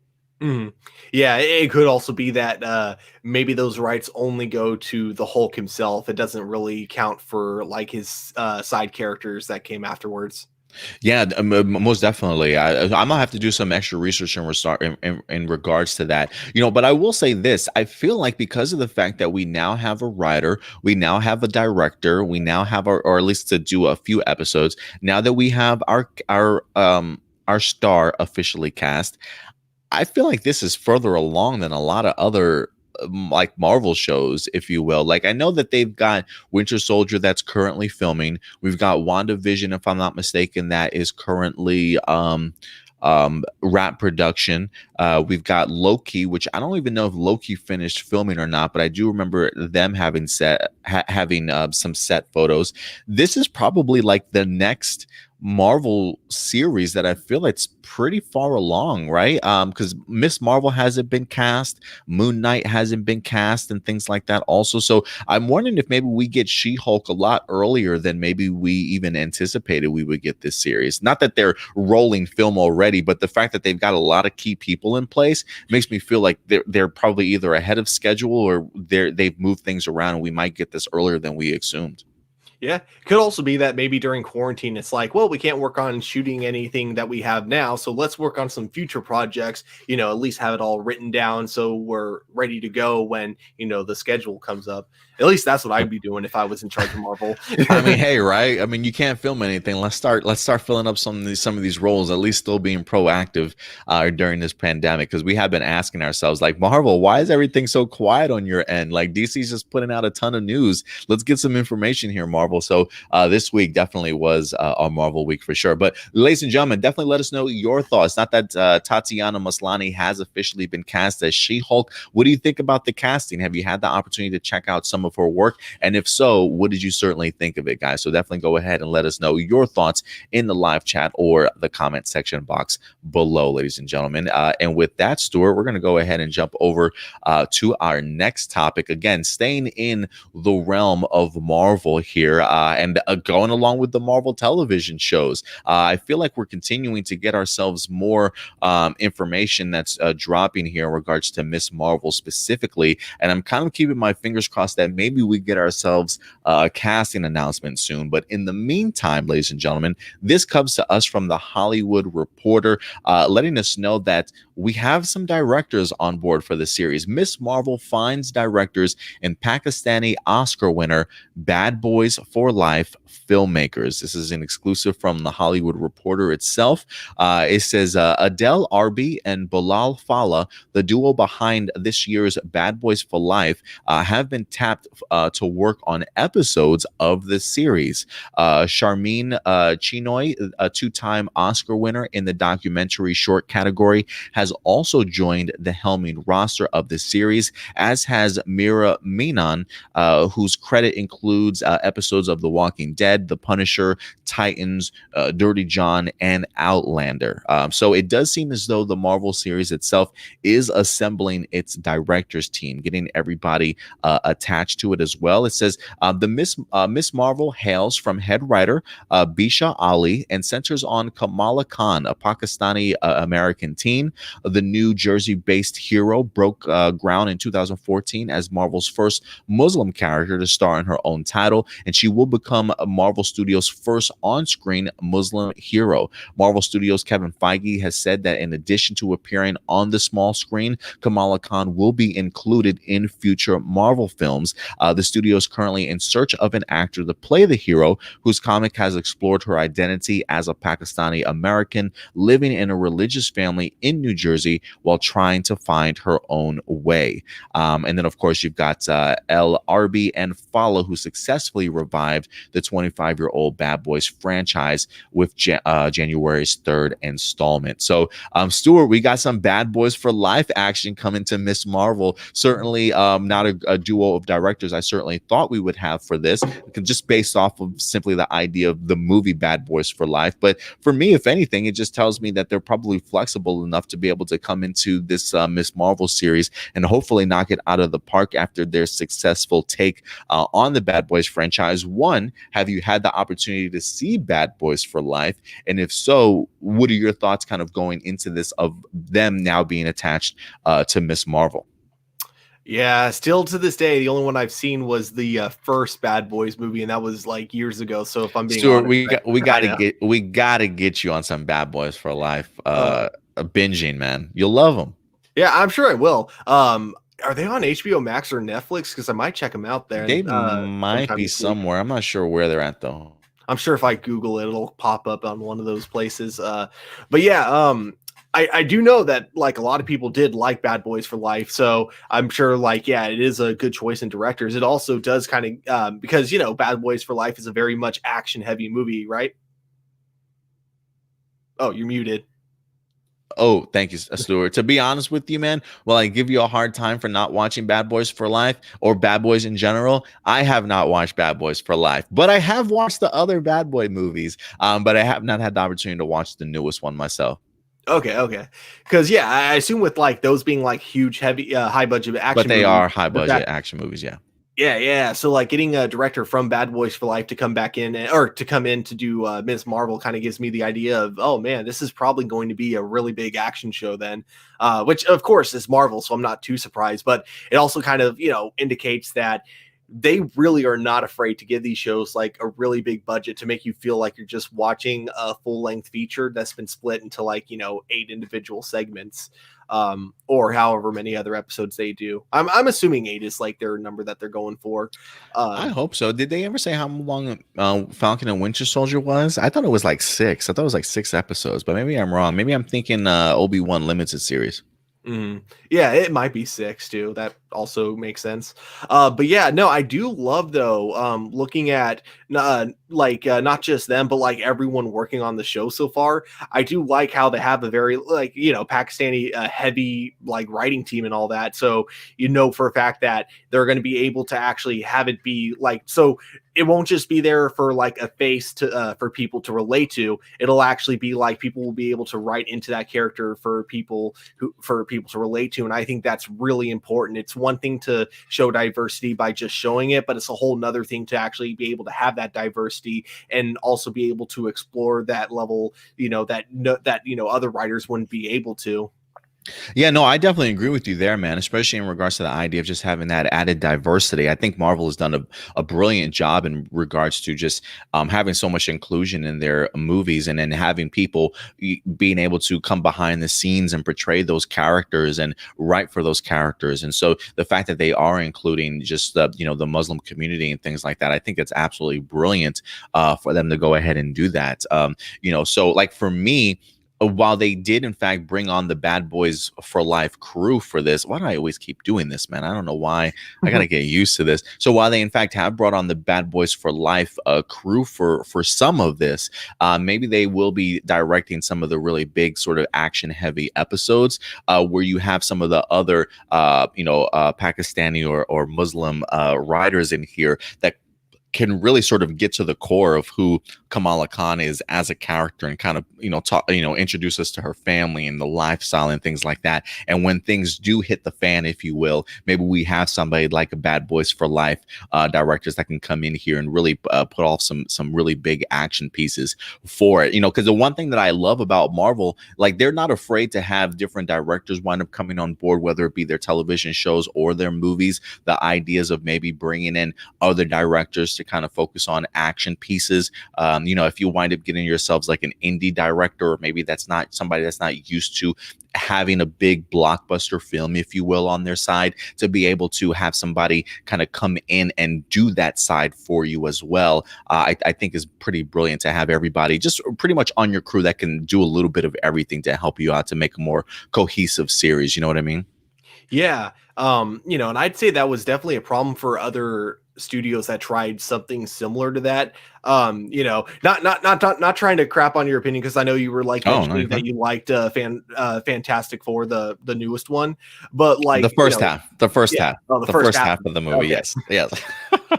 Mhm. Yeah, it could also be that maybe those rights only go to the Hulk himself. It doesn't really count for like his side characters that came afterwards. Yeah, most definitely. I'm gonna have to do some extra research in regards to that. But I will say this: I feel like because of the fact that we now have a writer, we now have a director, we now have or at least to do a few episodes. Now that we have our star officially cast, I feel like this is further along than a lot of other like Marvel shows, if you will. Like I know that they've got Winter Soldier that's currently filming. We've got WandaVision, if I'm not mistaken, that is currently wrap production. We've got Loki, which I don't even know if Loki finished filming or not, but I do remember them having having some set photos. This is probably like the next Marvel series that I feel it's pretty far along, right? Because Miss Marvel hasn't been cast, Moon Knight hasn't been cast, and things like that also. So I'm wondering if maybe we get She-Hulk a lot earlier than maybe we even anticipated we would get this series. Not that they're rolling film already, but the fact that they've got a lot of key people in place makes me feel like they're probably either ahead of schedule or they've moved things around, and we might get this earlier than we assumed. Yeah, could also be that maybe during quarantine, it's like, well, we can't work on shooting anything that we have now, so let's work on some future projects. At least have it all written down so we're ready to go when the schedule comes up. At least that's what I'd be doing if I was in charge of Marvel. I mean, hey, right? I mean, you can't film anything. Let's start filling up some of these roles. At least still being proactive during this pandemic, because we have been asking ourselves, like, Marvel, why is everything so quiet on your end? Like DC's just putting out a ton of news. Let's get some information here, Marvel. So this week definitely was our Marvel week for sure. But ladies and gentlemen, definitely let us know your thoughts. Not that Tatiana Maslany has officially been cast as She-Hulk. What do you think about the casting? Have you had the opportunity to check out some of her work? And if so, what did you certainly think of it, guys? So definitely go ahead and let us know your thoughts in the live chat or the comment section box below, ladies and gentlemen. And with that, Stuart, we're going to go ahead and jump over to our next topic. Again, staying in the realm of Marvel here and going along with the Marvel television shows. I feel like we're continuing to get ourselves more information that's dropping here in regards to Miss Marvel specifically. And I'm kind of keeping my fingers crossed that maybe we get ourselves a casting announcement soon. But in the meantime, ladies and gentlemen, this comes to us from the Hollywood Reporter, letting us know that we have some directors on board for the series. Miss Marvel finds directors in Pakistani Oscar winner Bad Boys for Life filmmakers. This is an exclusive from the Hollywood Reporter itself. It says Adele Arbi and Bilal Fallah, the duo behind this year's Bad Boys for Life, have been tapped to work on episodes of the series. Charmine Chinoy, a two-time Oscar winner in the documentary short category, has also joined the helming roster of the series, as has Mira Minan, whose credit includes episodes of The Walking Dead, The Punisher, Titans, Dirty John, and Outlander. So it does seem as though the Marvel series itself is assembling its directors team, getting everybody attached to it as well. It says the Miss Marvel hails from head writer Bisha Ali and centers on Kamala Khan, a Pakistani American teen. The New Jersey-based hero broke ground in 2014 as Marvel's first Muslim character to star in her own title, and she will become Marvel Studios' first on-screen Muslim hero. Marvel Studios' Kevin Feige has said that in addition to appearing on the small screen, Kamala Khan will be included in future Marvel films. The studio is currently in search of an actor to play the hero, whose comic has explored her identity as a Pakistani American living in a religious family in New Jersey while trying to find her own way. And then, of course, you've got El Arbi and Fallah, who successfully revived the 25-year-old Bad Boys franchise with January's third installment. So, Stuart, we got some Bad Boys for Life action coming to Miss Marvel. Certainly not a duo of directors I certainly thought we would have for this, just based off of simply the idea of the movie Bad Boys for Life. But for me, if anything, it just tells me that they're probably flexible enough to be able to come into this Miss Marvel series and hopefully knock it out of the park after their successful take on the Bad Boys franchise. One, have you had the opportunity to see Bad Boys for Life? And if so, what are your thoughts kind of going into this of them now being attached to Miss Marvel? Yeah, still to this day, the only one I've seen was the first Bad Boys movie, and that was like years ago. So if I'm being Stuart, honest, we I gotta know. get you on some Bad Boys for Life Uh, binging, man. You'll love them. yeah, I'm sure I will. Are they on HBO Max or Netflix? Because I might check them out there They and might sometime be this week. somewhere. I'm not sure where they're at though. I'm sure if I Google it, it'll pop up on one of those places. But yeah, I do know that like a lot of people did like Bad Boys for Life, so I'm sure like yeah, it is a good choice in directors. It also does kind of because you know Bad Boys for Life is a very much action heavy movie, right? Oh, you're muted. Oh, thank you, Stuart. To be honest with you, man, while I give you a hard time for not watching Bad Boys for Life or Bad Boys in general, I have not watched Bad Boys for Life, but I have watched the other Bad Boy movies. But I have not had the opportunity to watch the newest one myself. Okay, okay. Because yeah, I assume with like those being like huge, heavy, high budget But action they movies, are high the fact budget action movies, yeah. yeah, yeah. So like getting a director from Bad Boys for Life to come back in or to come in to do Ms. Marvel kind of gives me the idea of, oh man, this is probably going to be a really big action show then, which of course is Marvel, so I'm not too surprised. But it also kind of indicates that they really are not afraid to give these shows like a really big budget to make you feel like you're just watching a full length feature that's been split into like 8 individual segments, or however many other episodes they do. I'm assuming 8 is like their number that they're going for. I um hope so. Did they ever say how long Falcon and Winter Soldier was? I thought it was like 6. I thought it was like 6 episodes, but maybe I'm wrong. Maybe I'm thinking Obi-Wan Limited series. Yeah, it might be 6 too. That also makes sense. But yeah, no, I do love though. Looking at not just them, but like everyone working on the show so far. I do like how they have a very like Pakistani heavy like writing team and all that. So for a fact that they're going to be able to actually have it be like so. It won't just be there for like a face to for people to relate to. It'll actually be like people will be able to write into that character for people to relate to, and I think that's really important. It's one thing to show diversity by just showing it, but it's a whole nother thing to actually be able to have that diversity and also be able to explore that level, that other writers wouldn't be able to. Yeah, no, I definitely agree with you there, man, especially in regards to the idea of just having that added diversity. I think Marvel has done a brilliant job in regards to just having so much inclusion in their movies and then having people being able to come behind the scenes and portray those characters and write for those characters. And so the fact that they are including just the Muslim community and things like that, I think it's absolutely brilliant for them to go ahead and do that. So like for me, while they did in fact bring on the Bad Boys for Life crew for this, why do I always keep doing this, man? I don't know why. I gotta get used to this. So while they in fact have brought on the Bad Boys for Life crew for some of this, maybe they will be directing some of the really big sort of action heavy episodes where you have some of the other Pakistani or Muslim writers in here that can really sort of get to the core of who Kamala Khan is as a character and kind of, introduce us to her family and the lifestyle and things like that. And when things do hit the fan, if you will, maybe we have somebody like a Bad Boys for Life directors that can come in here and really put off some really big action pieces for it. Because the one thing that I love about Marvel, like they're not afraid to have different directors wind up coming on board, whether it be their television shows or their movies. The ideas of maybe bringing in other directors to kind of focus on action pieces. If you wind up getting yourselves like an indie director, or maybe that's not somebody that's not used to having a big blockbuster film, if you will, on their side, to be able to have somebody kind of come in and do that side for you as well. I think is pretty brilliant to have everybody just pretty much on your crew that can do a little bit of everything to help you out to make a more cohesive series. You know what I mean? Yeah. And I'd say that was definitely a problem for other studios that tried something similar to that. Not trying to crap on your opinion because I know you were like Oh, no, you're mentioning that fine. you liked Fantastic Four, the newest one, but The like, first half, the first yeah, half, oh, the the first first half. half of the movie. Okay. Yes, yes.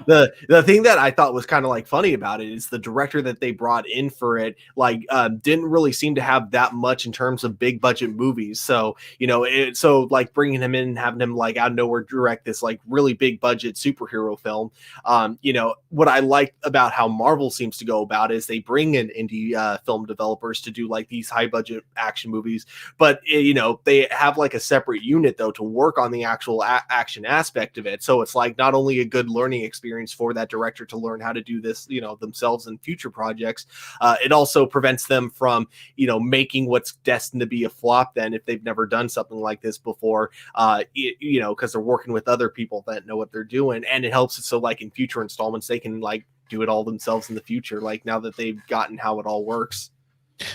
The thing that I thought was kind of like funny about it is the director that they brought in for it, like, didn't really seem to have that much in terms of big budget movies. So, so like bringing him in and having him like out of nowhere direct this like really big budget superhero film. What I like about how Marvel seems to go about is they bring in indie film developers to do like these high budget action movies, but they have like a separate unit though to work on the actual action aspect of it. So it's like not only a good learning experience for that director to learn how to do this, themselves in future projects, it also prevents them from, making what's destined to be a flop then if they've never done something like this before, because they're working with other people that know what they're doing. And it helps it so like in future installments, they can like do it all themselves in the future, like now that they've gotten how it all works.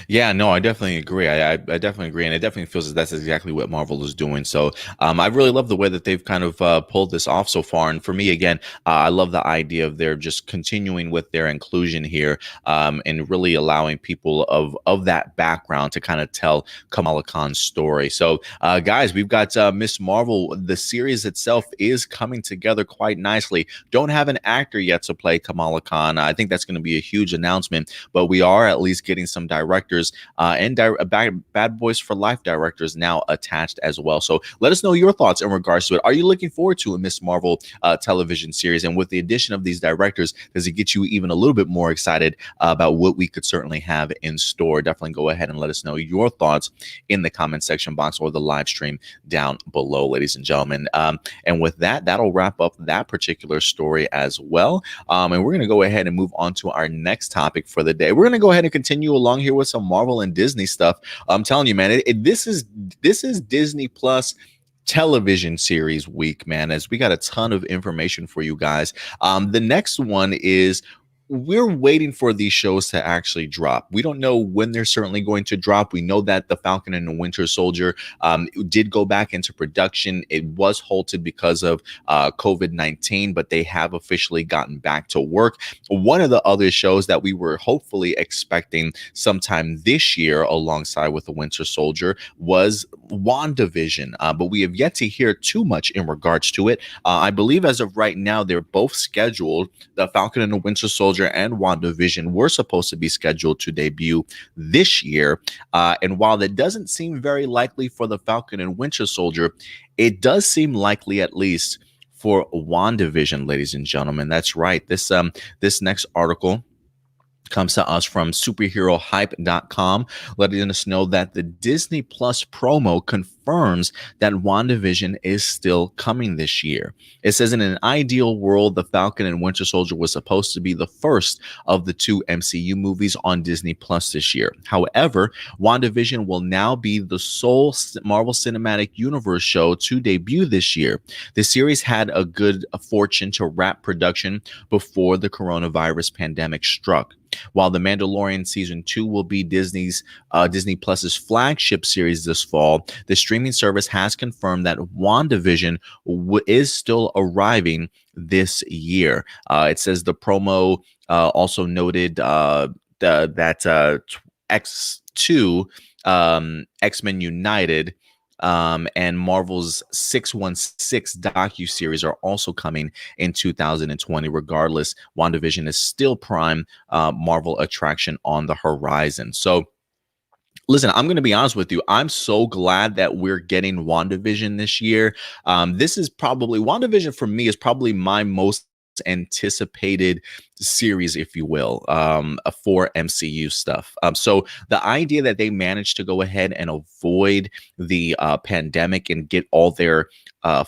Yeah, no, I definitely agree. I definitely agree, and it definitely feels that that's exactly what Marvel is doing. So, I really love the way that they've kind of pulled this off so far. And for me, again, I love the idea of their just continuing with their inclusion here, and really allowing people of that background to kind of tell Kamala Khan's story. So, guys, we've got Miss Marvel. The series itself is coming together quite nicely. Don't have an actor yet to play Kamala Khan. I think that's going to be a huge announcement, but we are at least getting some directors and Bad Boys for Life directors now attached as well. So let us know your thoughts in regards to it. Are you looking forward to a Miss Marvel television series? And with the addition of these directors, does it get you even a little bit more excited about what we could certainly have in store? Definitely go ahead and let us know your thoughts in the comment section box or the live stream down below, ladies and gentlemen. And with that, that'll wrap up that particular story as well. And we're going to go ahead and move on to our next topic for the day. We're going to go ahead and continue along here with some Marvel and Disney stuff. I'm telling you, man, this is Disney Plus television series week, man, as we got a ton of information for you guys. The next one is, we're waiting for these shows to actually drop. We don't know when they're certainly going to drop. We know that The Falcon and the Winter Soldier did go back into production. It was halted because of COVID-19, but they have officially gotten back to work. One of the other shows that we were hopefully expecting sometime this year alongside with The Winter Soldier was WandaVision, but we have yet to hear too much in regards to it. I believe as of right now, they're both scheduled. The Falcon and the Winter Soldier and WandaVision were supposed to be scheduled to debut this year. And while that doesn't seem very likely for the Falcon and Winter Soldier, it does seem likely, at least for WandaVision, ladies and gentlemen. That's right. This next article comes to us from superherohype.com, letting us know that the Disney Plus promo confirms that WandaVision is still coming this year. It says, in an ideal world, The Falcon and Winter Soldier was supposed to be the first of the two MCU movies on Disney Plus this year. However, WandaVision will now be the sole Marvel Cinematic Universe show to debut this year. The series had a good fortune to wrap production before the coronavirus pandemic struck. While The Mandalorian Season 2 will be Disney Plus's flagship series this fall, the streaming service has confirmed that WandaVision is still arriving this year. It says the promo also noted that X2, X-Men United, and Marvel's 616 docuseries are also coming in 2020. Regardless, WandaVision is still prime Marvel attraction on the horizon. So, listen, I'm going to be honest with you. I'm so glad that we're getting WandaVision this year. This is probably, WandaVision for me is probably my most anticipated series, if you will, for MCU stuff. So the idea that they managed to go ahead and avoid the pandemic and get all their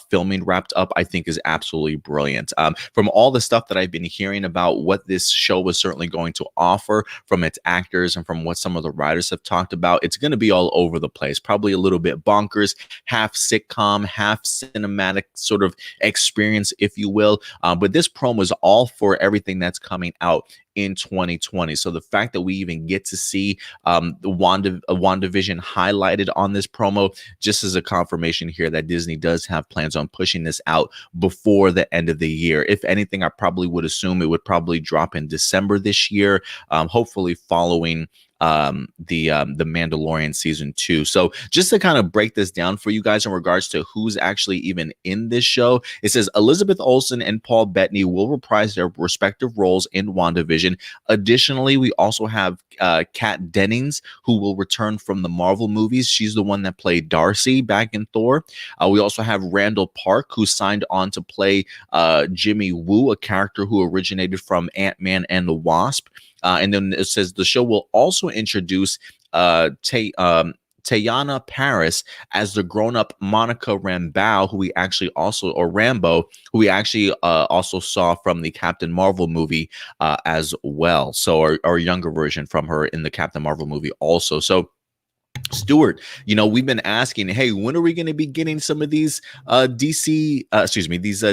filming wrapped up, I think is absolutely brilliant. From all the stuff that I've been hearing about what this show was certainly going to offer from its actors and from what some of the writers have talked about, it's going to be all over the place, probably a little bit bonkers, half sitcom, half cinematic sort of experience, if you will. But this promo is all for everything that's coming out in 2020. So the fact that we even get to see the WandaVision highlighted on this promo just is a confirmation here that Disney does have plans on pushing this out before the end of the year. If anything, I probably would assume it would probably drop in December this year, hopefully following the Mandalorian Season 2. So just to kind of break this down for you guys in regards to who's actually even in this show, it says Elizabeth Olsen and Paul Bettany will reprise their respective roles in WandaVision. Additionally, we also have Kat Dennings, who will return from the Marvel movies. She's the one that played Darcy back in Thor. We also have Randall Park, who signed on to play Jimmy Woo, a character who originated from Ant-Man and the Wasp. And then it says the show will also introduce Tayana Paris as the grown-up Monica Rambeau, who we actually also, or Rambo, who we actually also saw from the Captain Marvel movie as well. So our younger version from her in the Captain Marvel movie also. So, Stuart, we've been asking, hey, when are we going to be getting some of these these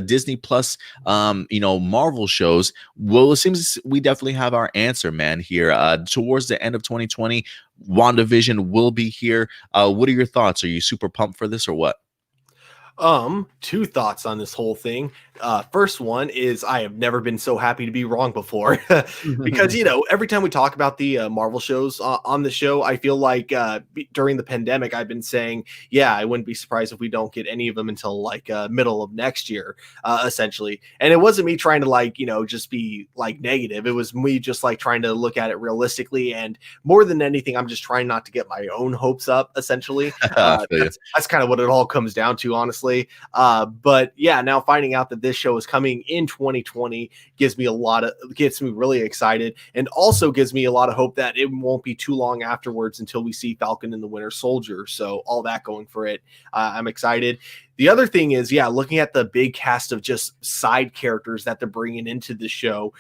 Disney Plus, Marvel shows? Well, it seems we definitely have our answer, man, here. Towards the end of 2020, WandaVision will be here. What are your thoughts? Are you super pumped for this or what? Two thoughts on this whole thing. First one is I have never been so happy to be wrong before because every time we talk about the Marvel shows on the show, I feel like during the pandemic I've been saying, yeah, I wouldn't be surprised if we don't get any of them until like middle of next year, essentially. And it wasn't me trying to just be like negative. It was me just like trying to look at it realistically, and more than anything, I'm just trying not to get my own hopes up. Essentially, I feel you. that's kind of what it all comes down to, honestly. But yeah, now finding out that this show is coming in 2020 gets me really excited, and also gives me a lot of hope that it won't be too long afterwards until we see Falcon and the Winter Soldier. So all that going for it, I'm excited. The other thing is, yeah, looking at the big cast of just side characters that they're bringing into the show,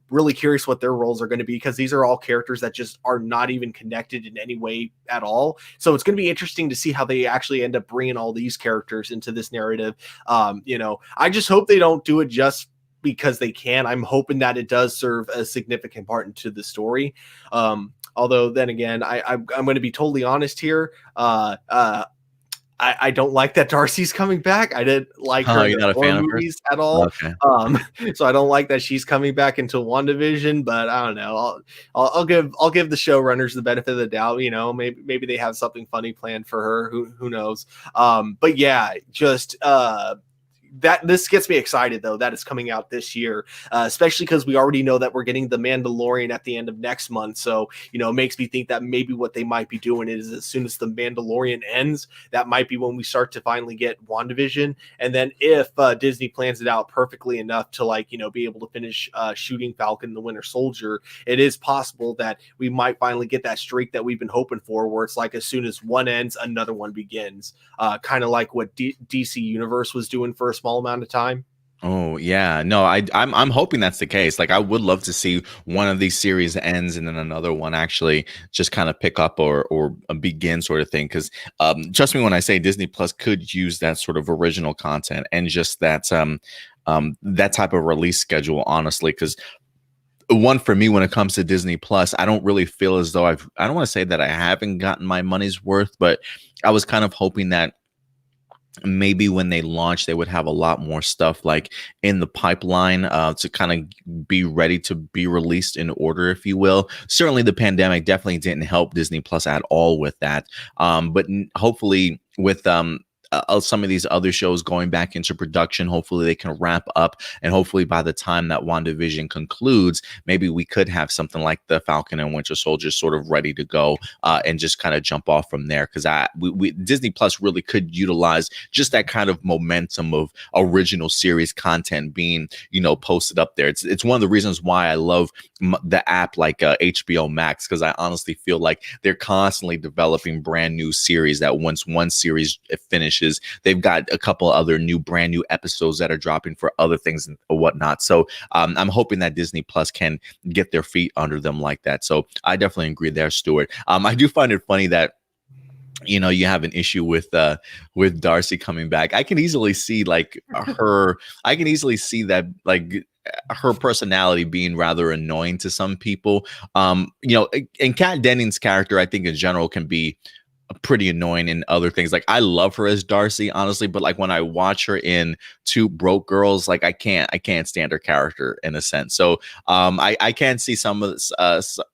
really curious what their roles are going to be, because these are all characters that just are not even connected in any way at all. So it's going to be interesting to see how they actually end up bringing all these characters into this narrative. I just hope they don't do it just because they can. I'm hoping that it does serve a significant part into the story. Although then again, I'm going to be totally honest here. I don't like that Darcy's coming back. I didn't like her in You're the not a horror fan of hers? movies at all. Okay. So I don't like that she's coming back into WandaVision. But I don't know. I'll give the showrunners the benefit of the doubt. Maybe they have something funny planned for her. Who knows? But yeah, just that this gets me excited though that it's coming out this year, especially because we already know that we're getting the Mandalorian at the end of next month. So it makes me think that maybe what they might be doing is, as soon as the Mandalorian ends, that might be when we start to finally get WandaVision. And then if Disney plans it out perfectly enough to be able to finish shooting Falcon the Winter Soldier, it is possible that we might finally get that streak that we've been hoping for, where it's like as soon as one ends, another one begins, kind of like what DC Universe was doing for a small amount of time. Oh yeah, no, I'm hoping that's the case. Like, I would love to see one of these series ends and then another one actually just kind of pick up or begin, sort of thing. Because trust me when I say Disney Plus could use that sort of original content and just that type of release schedule, honestly. Because one, for me, when it comes to Disney Plus, I don't really feel as though I don't want to say that I haven't gotten my money's worth, but I was kind of hoping that maybe when they launch they would have a lot more stuff like in the pipeline to kind of be ready to be released in order, if you will. Certainly the pandemic definitely didn't help Disney Plus at all with that, but hopefully with some of these other shows going back into production, hopefully they can wrap up, and hopefully by the time that WandaVision concludes, maybe we could have something like the Falcon and Winter Soldier sort of ready to go, and just kind of jump off from there. Because Disney Plus really could utilize just that kind of momentum of original series content being posted up there. It's one of the reasons why I love the app like HBO Max, because I honestly feel like they're constantly developing brand new series that once one series finishes, they've got a couple other new brand new episodes that are dropping for other things and whatnot. So I'm hoping that Disney Plus can get their feet under them like that. So I definitely agree there, Stuart. I do find it funny that you have an issue with Darcy coming back. I can easily see I can easily see that her personality being rather annoying to some people. And Kat Dennings' character, I think in general, can be pretty annoying in other things. Like, I love her as Darcy, honestly, but like when I watch her in Two Broke Girls, like I can't stand her character in a sense. So I can see some of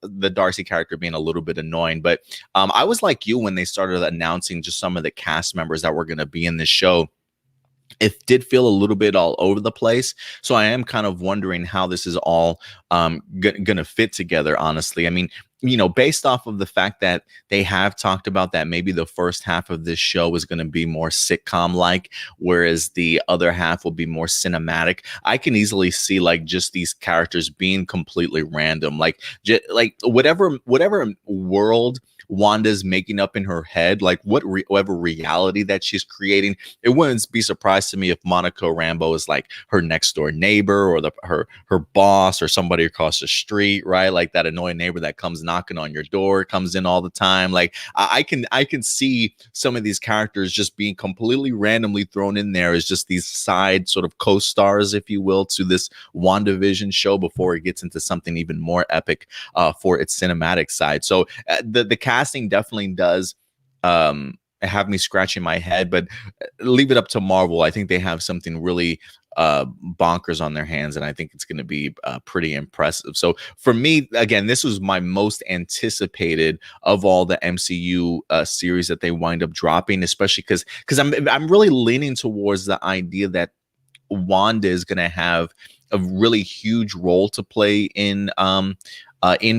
the Darcy character being a little bit annoying. But I was like you when they started announcing just some of the cast members that were going to be in this show. It did feel a little bit all over the place. So I am kind of wondering how this is all gonna fit together, honestly. I mean, based off of the fact that they have talked about that maybe the first half of this show is going to be more sitcom like, whereas the other half will be more cinematic. I can easily see like just these characters being completely random, like whatever world Wanda's making up in her head, like whatever reality that she's creating. It wouldn't be surprised to me if Monica Rambeau is like her next door neighbor or her boss or somebody across the street, right? Like that annoying neighbor that comes knocking on your door, comes in all the time. Like I can see some of these characters just being completely randomly thrown in there as just these side sort of co-stars, if you will, to this WandaVision show before it gets into something even more epic for its cinematic side. So the casting definitely does have me scratching my head, but leave it up to Marvel. I think they have something really bonkers on their hands, and I think it's going to be pretty impressive. So for me, again, this was my most anticipated of all the MCU series that they wind up dropping, especially because I'm really leaning towards the idea that Wanda is going to have a really huge role to play in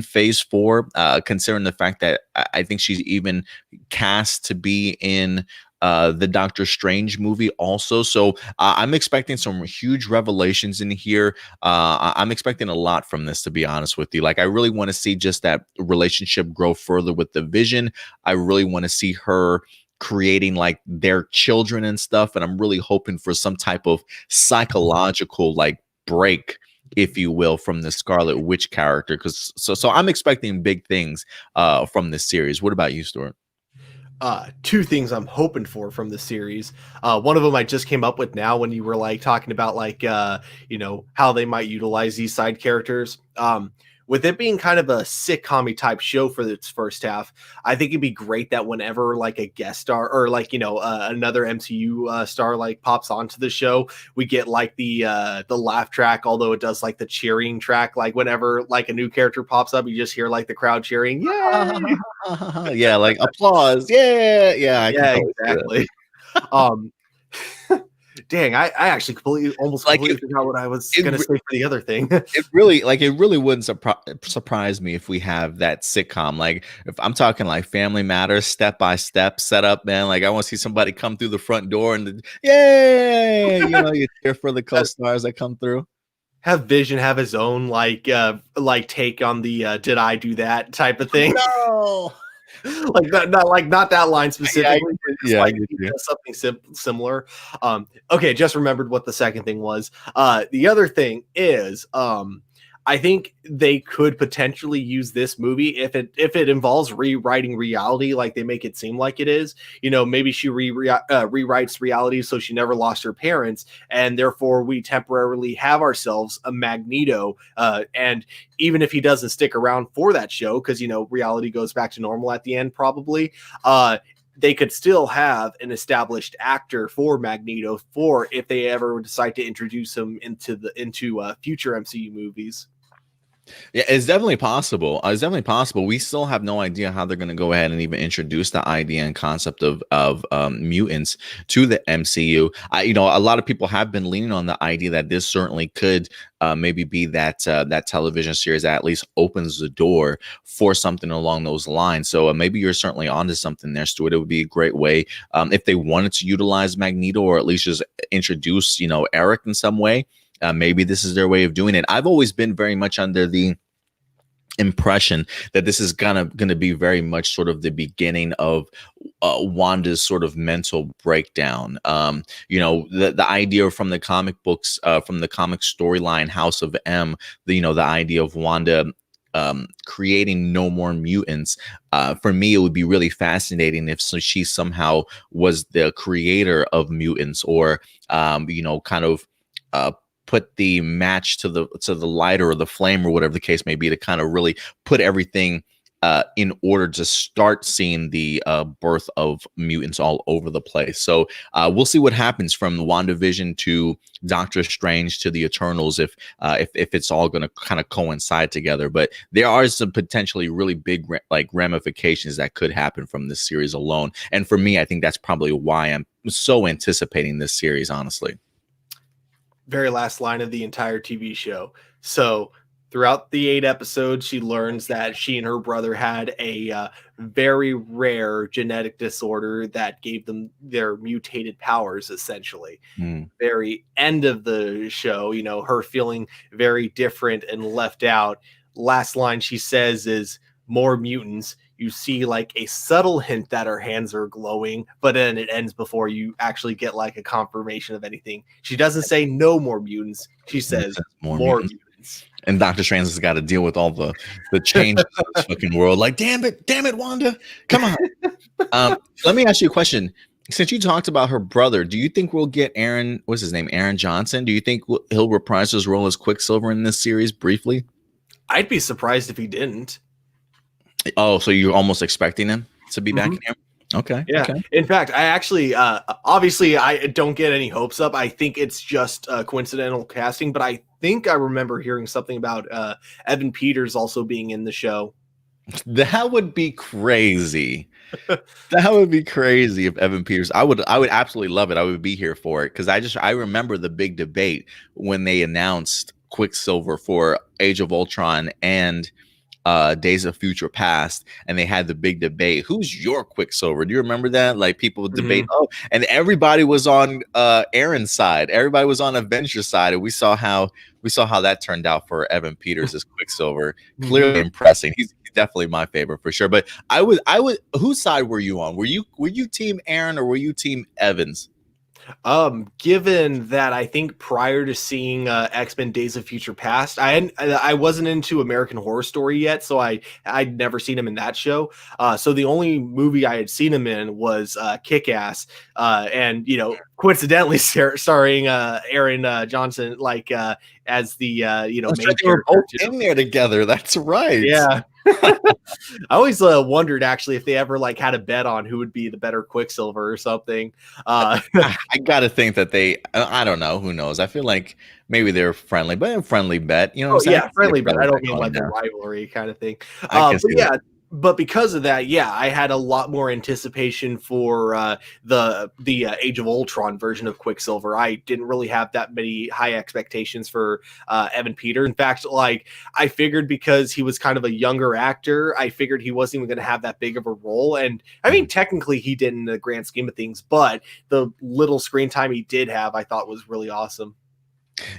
phase 4, considering the fact that I think she's even cast to be in the Doctor Strange movie also. So I'm expecting some huge revelations in here. I'm expecting a lot from this, to be honest with you. Like, I really want to see just that relationship grow further with the Vision. I really want to see her creating like their children and stuff. And I'm really hoping for some type of psychological like break, if you will, from the Scarlet Witch character. Because so I'm expecting big things from this series. What about you, Stuart? Two things I'm hoping for from the series. One of them I just came up with now when you were like talking about like how they might utilize these side characters. With it being kind of a sitcom type show for its first half, I think it'd be great that whenever like a guest star or like another MCU star like pops onto the show, we get like the laugh track. Although it does like the cheering track, like whenever like a new character pops up, you just hear like the crowd cheering, "Yay!" Yeah, like applause. Yeah, yeah, I can Yeah, totally see that. exactly. Um, dang, I actually almost Like completely forgot what I was it, gonna say for the other thing. it really wouldn't surprise me if we have that sitcom. Like, if I'm talking like Family Matters, step by step setup, man. Like, I want to see somebody come through the front door and yay, you cheer for the co-stars that come through. Have Vision have his own like take on the did I do that type of thing. No. Like not that line Yeah, specifically, but just I like get he you. does something similar. Okay, just remembered what the second thing was. The other thing is I think they could potentially use this movie if it involves rewriting reality, like they make it seem like it is. Maybe she rewrites reality so she never lost her parents, and therefore we temporarily have ourselves a Magneto. And even if he doesn't stick around for that show, because reality goes back to normal at the end, probably. They could still have an established actor for Magneto for if they ever decide to introduce him into future MCU movies. Yeah, it's definitely possible. It's definitely possible. We still have no idea how they're going to go ahead and even introduce the idea and concept of mutants to the MCU. A lot of people have been leaning on the idea that this certainly could maybe be that television series that at least opens the door for something along those lines. So maybe you're certainly onto something there, Stuart. It would be a great way if they wanted to utilize Magneto or at least just introduce Eric in some way. Maybe this is their way of doing it. I've always been very much under the impression that this is gonna be very much sort of the beginning of Wanda's sort of mental breakdown. The idea from the comic books, from the comic storyline House of M, the idea of Wanda creating no more mutants. For me, it would be really fascinating if she somehow was the creator of mutants, or kind of uh, put the match to the lighter or the flame or whatever the case may be to kind of really put everything in order to start seeing the birth of mutants all over the place. So we'll see what happens from WandaVision to Doctor Strange to the Eternals, if it's all going to kind of coincide together. But there are some potentially really big ramifications that could happen from this series alone. And for me, I think that's probably why I'm so anticipating this series, honestly. Very last line of the entire TV show. So throughout the 8 episodes, she learns that she and her brother had a very rare genetic disorder that gave them their mutated powers, essentially. Mm. Very end of the show, her feeling very different and left out. Last line she says is, "More mutants. you see like a subtle hint that her hands are glowing, but then it ends before you actually get like a confirmation of anything. She doesn't say no more mutants. She says More more mutants. mutants. And Doctor Strange has got to deal with all the changes in this fucking world. Like, damn it, Wanda, come on. Let me ask you a question. Since you talked about her brother, do you think we'll get Aaron? What's his name? Aaron Johnson. Do you think he'll reprise his role as Quicksilver in this series briefly? I'd be surprised if he didn't. Oh, so you're almost expecting him to be back in here? Okay. Yeah. Okay. In fact, I actually, obviously, I don't get any hopes up. I think it's just coincidental casting, but I think I remember hearing something about Evan Peters also being in the show. That would be crazy. That would be crazy if Evan Peters. I would absolutely love it. I would be here for it because I remember the big debate when they announced Quicksilver for Age of Ultron and Days of Future Past, and they had the big debate. Who's your Quicksilver? Do you remember that? Like people would debate. Oh, and everybody was on Aaron's side. Everybody was on Avengers side, and we saw how that turned out for Evan Peters as Quicksilver. Clearly impressing. He's definitely my favorite for sure. But I would. Whose side were you on? Were you team Aaron or were you team Evans? Given that I think prior to seeing X-Men Days of Future Past, I wasn't into American Horror Story yet, so I'd never seen him in that show. So the only movie I had seen him in was Kick-Ass, and coincidentally starring Aaron Johnson, like as the main We're both character in there together. That's right. Yeah. I always wondered actually if they ever like had a bet on who would be the better Quicksilver or something. I gotta think that I don't know. Who knows? I feel like maybe they're friendly, but a friendly bet. You know what I'm saying? Yeah, friendly bet. I don't mean like a rivalry kind of thing. I can see yeah, that. but because of that, yeah, I had a lot more anticipation for the Age of Ultron version of Quicksilver. I didn't really have that many high expectations for Evan Peters. In fact, like I figured because he was kind of a younger actor, I figured he wasn't even going to have that big of a role. And I mean, technically he did in the grand scheme of things, but the little screen time he did have, I thought was really awesome.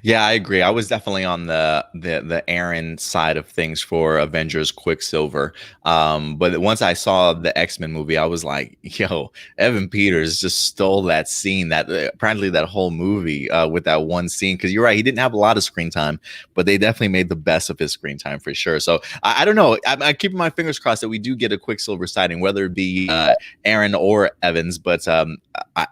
Yeah, I agree. I was definitely on the Aaron side of things for Avengers Quicksilver. But once I saw the X-Men movie, I was like, yo, Evan Peters just stole that scene, that apparently that whole movie with that one scene. Because you're right, he didn't have a lot of screen time, but they definitely made the best of his screen time for sure. So I don't know. I'm keeping my fingers crossed that we do get a Quicksilver sighting, whether it be Aaron or Evans. But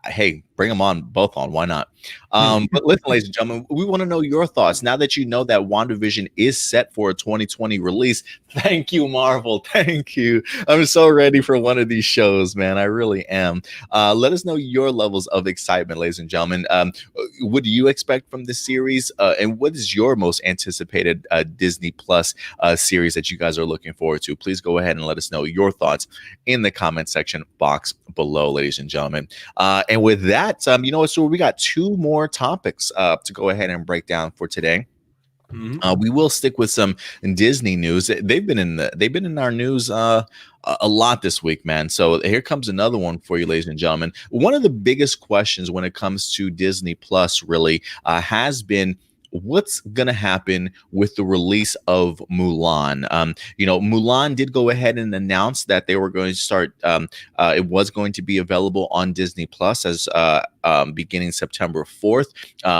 hey, bring them on, both on. Why not? But listen, ladies and gentlemen, we want to know your thoughts. Now that you know that WandaVision is set for a 2020 release, thank you, Marvel. Thank you. I'm so ready for one of these shows, man. I really am. Let us know your levels of excitement, ladies and gentlemen. What do you expect from this series? And what is your most anticipated Disney Plus series that you guys are looking forward to? Please go ahead and let us know your thoughts in the comment section box below, ladies and gentlemen. And with that, you know what? So we got two more topics to go ahead and break down for today. We will stick with some Disney news. They've been in our news a lot this week, man. So here comes another one for you, ladies and gentlemen. One of the biggest questions when it comes to Disney Plus really has been, what's going to happen with the release of Mulan? Mulan did go ahead and announce that they were going to start. It was going to be available on Disney Plus as beginning September 4th.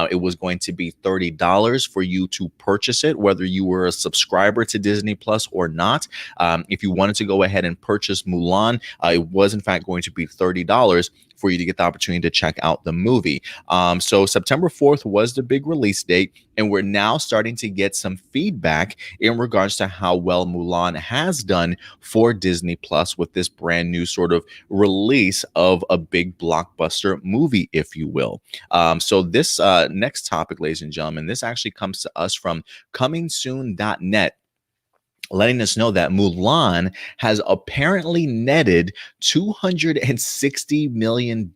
It was going to be $30 for you to purchase it, whether you were a subscriber to Disney Plus or not. If you wanted to go ahead and purchase Mulan, it was in fact going to be $30 for you to get the opportunity to check out the movie. So September 4th was the big release date, and we're now starting to get some feedback in regards to how well Mulan has done for Disney Plus with this brand new sort of release of a big blockbuster movie, if you will. So this next topic, ladies and gentlemen, this actually comes to us from comingsoon.net, letting us know that Mulan has apparently netted $260 million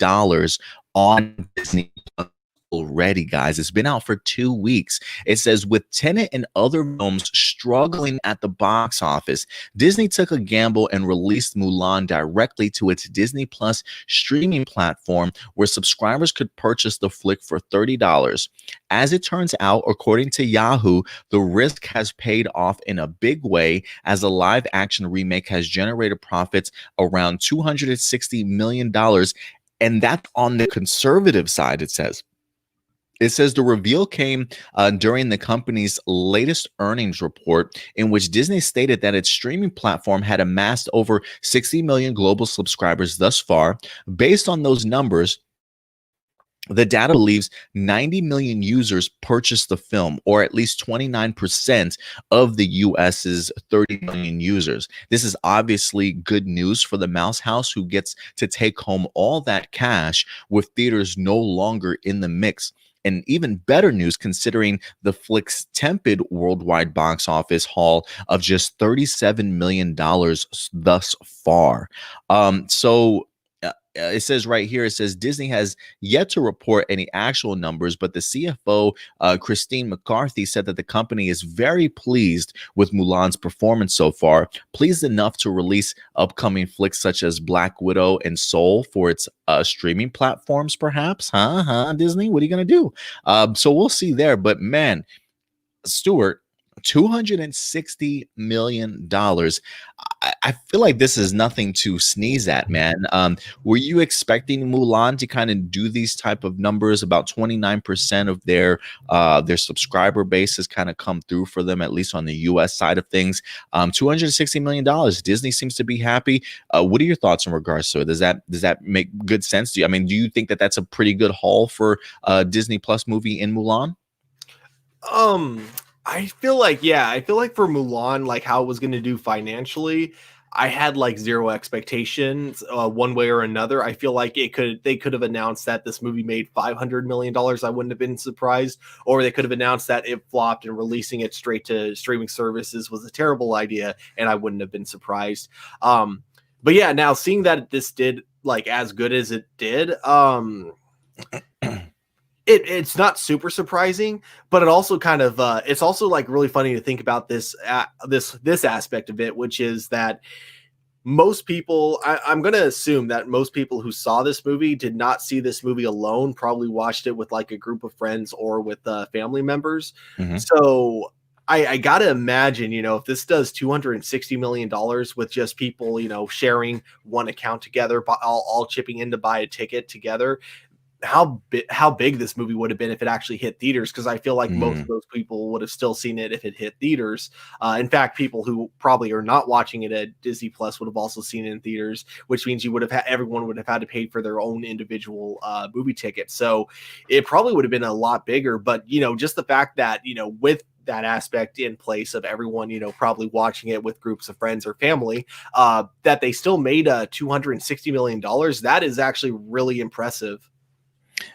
on Disney Plus already, guys. It's been out for 2 weeks. It says, with Tenet and other films struggling at the box office, Disney took a gamble and released Mulan directly to its Disney Plus streaming platform, where subscribers could purchase the flick for $30. As it turns out, according to Yahoo, the risk has paid off in a big way, as a live action remake has generated profits around $260 million. And that's on the conservative side, it says. It says the reveal came during the company's latest earnings report, in which Disney stated that its streaming platform had amassed over 60 million global subscribers thus far. Based on those numbers, the data believes 90 million users purchased the film, or at least 29% of the US's 30 million users. This is obviously good news for the Mouse House, who gets to take home all that cash with theaters no longer in the mix. And even better news, considering the flick's tepid worldwide box office haul of just $37 million thus far. It says right here, it says Disney has yet to report any actual numbers, but the CFO, Christine McCarthy, said that the company is very pleased with Mulan's performance so far, pleased enough to release upcoming flicks such as Black Widow and Soul for its streaming platforms, perhaps. Disney, what are you going to do? So we'll see there. But man, Stuart, $260 million. I feel like this is nothing to sneeze at, man. Were you expecting Mulan to kind of do these type of numbers? About 29% of their subscriber base has kind of come through for them, at least on the US side of things. $260 million. Disney seems to be happy. What are your thoughts in regards to it? Does that make good sense? Do you think that that's a pretty good haul for a Disney Plus movie in Mulan? I feel like, for Mulan, like how it was going to do financially, I had like zero expectations one way or another. I feel like they could have announced that this movie made $500 million. I wouldn't have been surprised. Or they could have announced that it flopped and releasing it straight to streaming services was a terrible idea, and I wouldn't have been surprised. But yeah, now seeing that this did like as good as it did, it's not super surprising, but it also kind of it's also like really funny to think about this aspect of it, which is that most people, I'm going to assume that most people who saw this movie did not see this movie alone, probably watched it with like a group of friends or with family members. Mhm. So I got to imagine, if this does $260 million with just people, sharing one account together, all chipping in to buy a ticket together, how big this movie would have been if it actually hit theaters, because I feel like most of those people would have still seen it if it hit theaters. In fact, people who probably are not watching it at Disney Plus would have also seen it in theaters, which means everyone would have had to pay for their own individual movie ticket. So it probably would have been a lot bigger. But just the fact that with that aspect in place of everyone, probably watching it with groups of friends or family, that they still made $260 million. That is actually really impressive.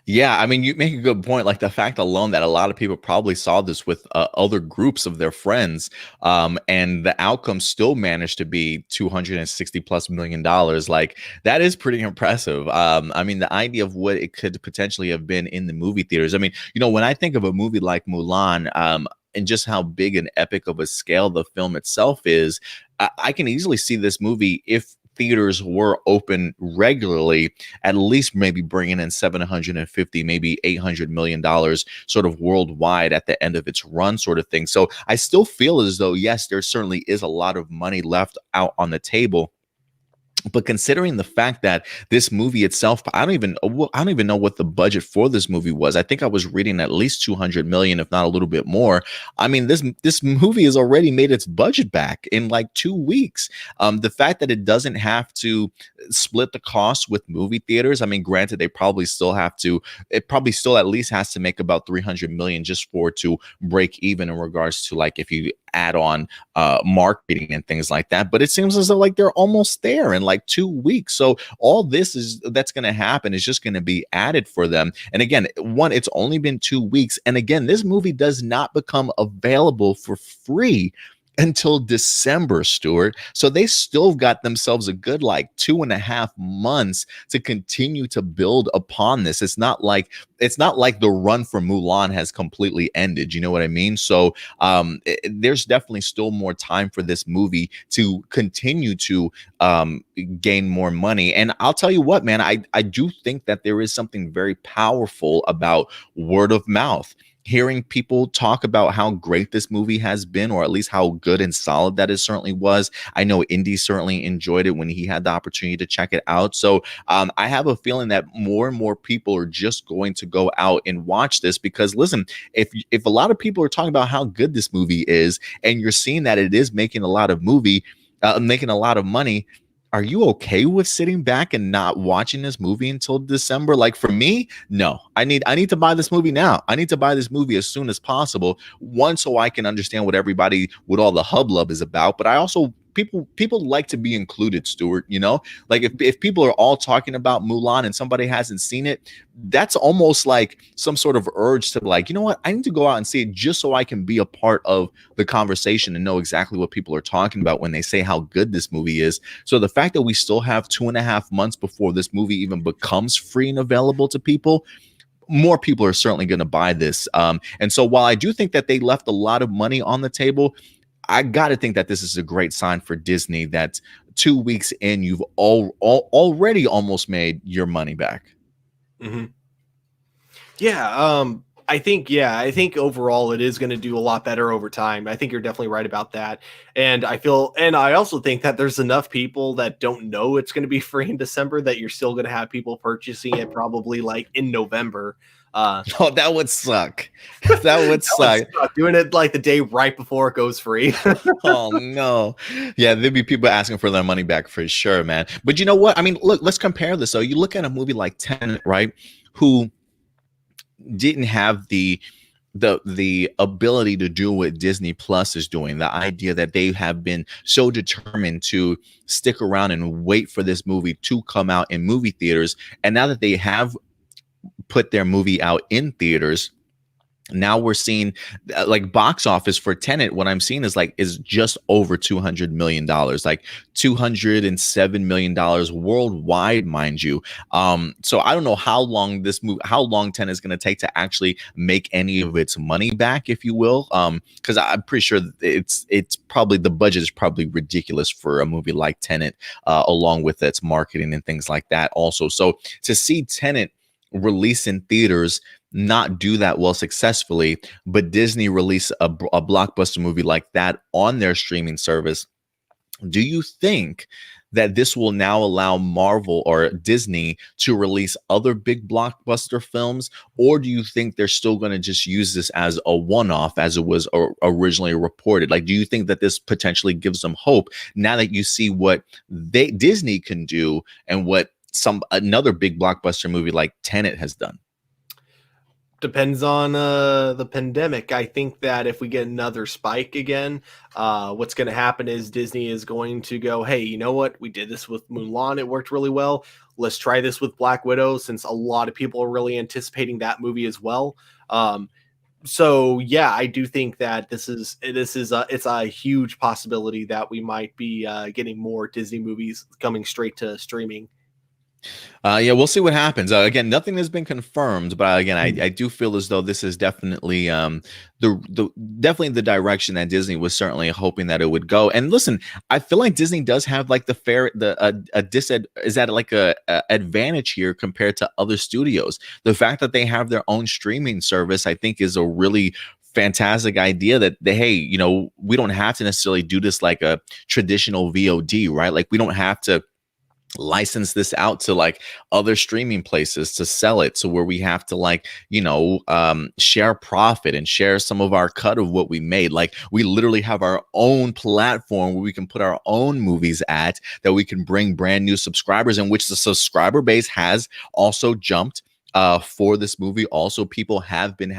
Yeah, I mean, you make a good point. Like the fact alone that a lot of people probably saw this with other groups of their friends, and the outcome still managed to be $260+ million. Like that is pretty impressive. I mean, the idea of what it could potentially have been in the movie theaters. I mean, when I think of a movie like Mulan, and just how big and epic of a scale the film itself is, I can easily see this movie, if theaters were open regularly, at least maybe bringing in 750, maybe $800 million sort of worldwide at the end of its run, sort of thing. So I still feel as though, yes, there certainly is a lot of money left out on the table. But considering the fact that this movie itself, I don't even know what the budget for this movie was. I think I was reading at least 200 million, if not a little bit more. I mean, this movie has already made its budget back in like 2 weeks. The fact that it doesn't have to split the cost with movie theaters. I mean, granted, they probably still have to. It probably still at least has to make about 300 million just for it to break even in regards to, like, if you add on marketing and things like that. But it seems as though like they're almost there in like 2 weeks. So all that's going to happen is just going to be added for them. And again, it's only been 2 weeks. And again, this movie does not become available for free until December, Stuart. So they still got themselves a good like 2.5 months to continue to build upon this. It's not like the run for Mulan has completely ended. You know what I mean? So there's definitely still more time for this movie to continue to gain more money. And I'll tell you what, man, I do think that there is something very powerful about word of mouth. Hearing people talk about how great this movie has been, or at least how good and solid that it certainly was. I know Indy certainly enjoyed it when he had the opportunity to check it out. So I have a feeling that more and more people are just going to go out and watch this because, listen, if a lot of people are talking about how good this movie is, and you're seeing that it is making a lot of making a lot of money, are you okay with sitting back and not watching this movie until December? Like for me, no. I need to buy this movie now. I need to buy this movie as soon as possible. One, so I can understand what all the hubbub is about. But I also people like to be included, Stuart. You know, like if people are all talking about Mulan and somebody hasn't seen it, that's almost like some sort of urge to like, you know what, I need to go out and see it just so I can be a part of the conversation and know exactly what people are talking about when they say how good this movie is. So the fact that we still have 2.5 months before this movie even becomes free and available to people, more people are certainly going to buy this. And so while I do think that they left a lot of money on the table, I got to think that this is a great sign for Disney that 2 weeks in, you've already almost made your money back. Mm-hmm. Yeah, I think overall it is going to do a lot better over time. I think you're definitely right about that. And I also think that there's enough people that don't know it's going to be free in December that you're still going to have people purchasing it probably like in November. Oh, that would suck. That would suck. Doing it like the day right before it goes free. Oh no. Yeah, there'd be people asking for their money back for sure, man. But you know what? I mean, look, let's compare this. So you look at a movie like Tenet, right? Who didn't have the ability to do what Disney Plus is doing. The idea that they have been so determined to stick around and wait for this movie to come out in movie theaters. And now that they have put their movie out in theaters, now we're seeing like box office for Tenet. What I'm seeing is just over $200 million, like $207 million worldwide, mind you. So I don't know how long Tenet is going to take to actually make any of its money back, if you will. Because I'm pretty sure it's probably, the budget is probably ridiculous for a movie like Tenet, along with its marketing and things like that also. So to see Tenet release in theaters not do that well successfully, but Disney release a blockbuster movie like that on their streaming service, do you think that this will now allow Marvel or Disney to release other big blockbuster films? Or do you think they're still going to just use this as a one-off as it was originally reported? Like, do you think that this potentially gives them hope now that you see what Disney can do and what another big blockbuster movie like Tenet has done? Depends on the pandemic. I think that if we get another spike again, what's going to happen is Disney is going to go, hey, you know what? We did this with Mulan. It worked really well. Let's try this with Black Widow, since a lot of people are really anticipating that movie as well. So yeah, I do think that it's a huge possibility that we might be getting more Disney movies coming straight to streaming. Yeah, we'll see what happens. Again, nothing has been confirmed, but again, I do feel as though this is definitely definitely the direction that Disney was certainly hoping that it would go. And listen, I feel like Disney does have like is that like a advantage here compared to other studios. The fact that they have their own streaming service, I think, is a really fantastic idea that hey, you know, we don't have to necessarily do this like a traditional VOD, right? Like we don't have to license this out to like other streaming places to sell it, to where we have to like, you know, share profit and share some of our cut of what we made. Like we literally have our own platform where we can put our own movies at, that we can bring brand new subscribers, in which the subscriber base has also jumped for this movie. Also, people have been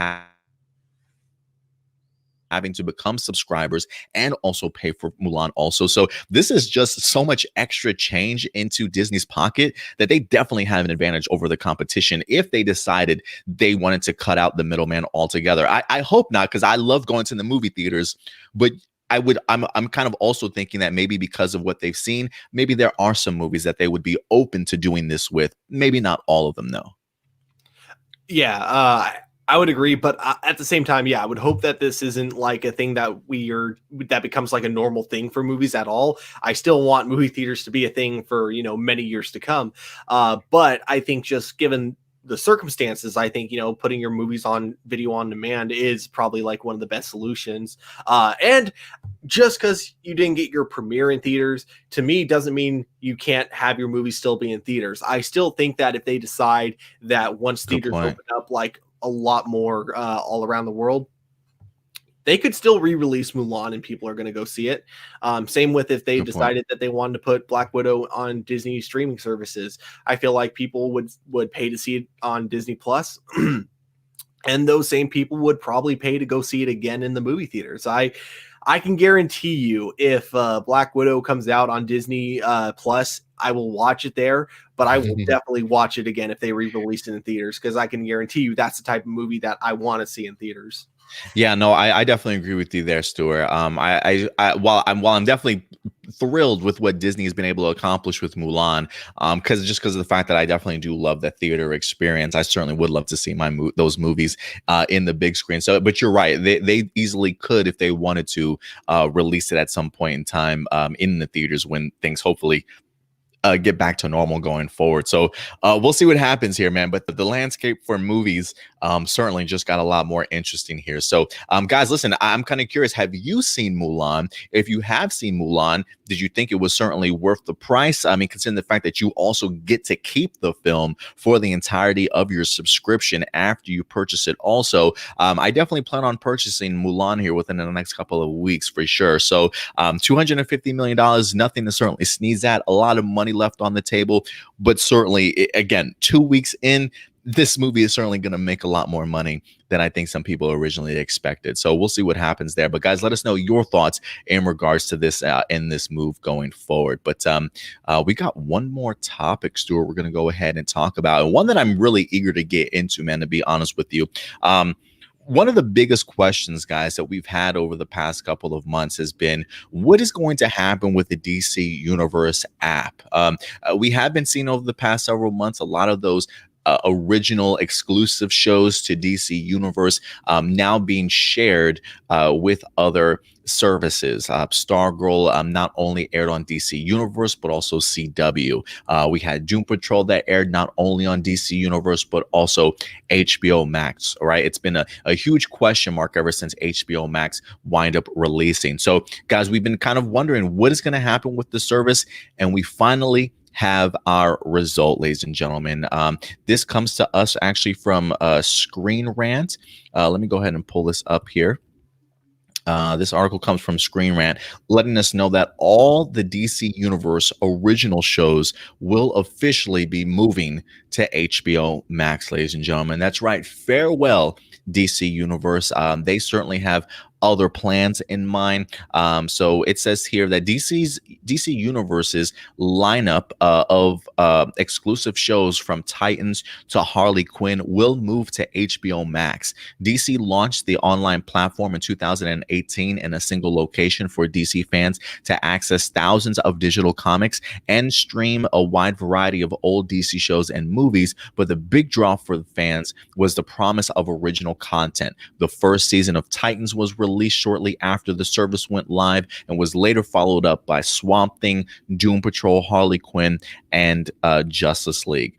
having to become subscribers and also pay for Mulan also. So this is just so much extra change into Disney's pocket that they definitely have an advantage over the competition if they decided they wanted to cut out the middleman altogether. I hope not, because I love going to the movie theaters, but I'm kind of also thinking that maybe because of what they've seen, maybe there are some movies that they would be open to doing this with. Maybe not all of them, though. Yeah, I would agree, but at the same time, yeah, I would hope that this isn't like a thing that becomes like a normal thing for movies at all. I still want movie theaters to be a thing for many years to come. But I think just given the circumstances, I think putting your movies on video on demand is probably like one of the best solutions. And just because you didn't get your premiere in theaters, to me, doesn't mean you can't have your movie still be in theaters. I still think that if they decide that once Good theaters point. open up, like a lot more all around the world, they could still re-release Mulan and people are going to go see it. Same with if they Good point. decided that they wanted to put Black Widow on Disney streaming services. I feel like people would pay to see it on Disney Plus. And those same people would probably pay to go see it again in the movie theaters. I can guarantee you, if Black Widow comes out on Disney Plus, I will watch it there. But I will definitely watch it again if they re-release it in theaters, because I can guarantee you that's the type of movie that I want to see in theaters. Yeah, no, I definitely agree with you there, Stuart. While I'm definitely thrilled with what Disney has been able to accomplish with Mulan, because of the fact that I definitely do love the theater experience. I certainly would love to see those movies in the big screen. So, but you're right, they easily could, if they wanted to, release it at some point in time in the theaters when things hopefully get back to normal going forward. So we'll see what happens here, man. But the landscape for movies certainly just got a lot more interesting here. So guys, listen, I'm kind of curious. Have you seen Mulan? If you have seen Mulan, did you think it was certainly worth the price? I mean, considering the fact that you also get to keep the film for the entirety of your subscription after you purchase it. Also, I definitely plan on purchasing Mulan here within the next couple of weeks for sure. So $250 million, nothing to certainly sneeze at. A lot of money left on the table, but certainly, again, 2 weeks in, this movie is certainly going to make a lot more money than I think some people originally expected. So we'll see what happens there. But guys, let us know your thoughts in regards to this in this move going forward. But we got one more topic, Stuart, we're going to go ahead and talk about, and one that I'm really eager to get into, man, to be honest with you. One of the biggest questions, guys, that we've had over the past couple of months has been, what is going to happen with the DC Universe app? We have been seeing over the past several months a lot of those original exclusive shows to DC Universe now being shared with other services. Stargirl not only aired on DC Universe, but also CW. We had Doom Patrol that aired not only on DC Universe, but also HBO Max. All right. It's been a huge question mark ever since HBO Max wind up releasing. So, guys, we've been kind of wondering what is going to happen with the service, and we finally have our result, ladies and gentlemen. This comes to us actually from Screen Rant. Let me go ahead and pull this up here. This article comes from Screen Rant, letting us know that all the DC Universe original shows will officially be moving to HBO Max, ladies and gentlemen. That's right. Farewell, DC Universe. They certainly have other plans in mind. So it says here that DC Universe's lineup of exclusive shows from Titans to Harley Quinn will move to HBO Max. DC launched the online platform in 2018 in a single location for DC fans to access thousands of digital comics and stream a wide variety of old DC shows and movies. But the big draw for the fans was the promise of original content. The first season of Titans was released shortly after the service went live and was later followed up by Swamp Thing, Doom Patrol, Harley Quinn, and Justice League.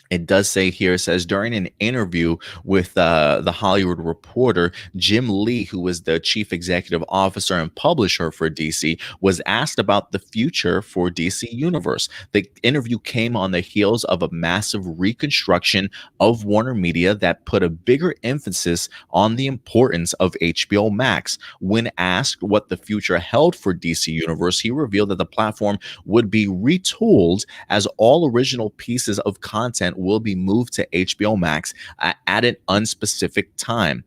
It does say here, it says, during an interview with the Hollywood Reporter, Jim Lee, who was the chief executive officer and publisher for DC, was asked about the future for DC Universe. The interview came on the heels of a massive reconstruction of Warner Media that put a bigger emphasis on the importance of HBO Max. When asked what the future held for DC Universe, he revealed that the platform would be retooled as all original pieces of content will be moved to HBO Max at an unspecific time.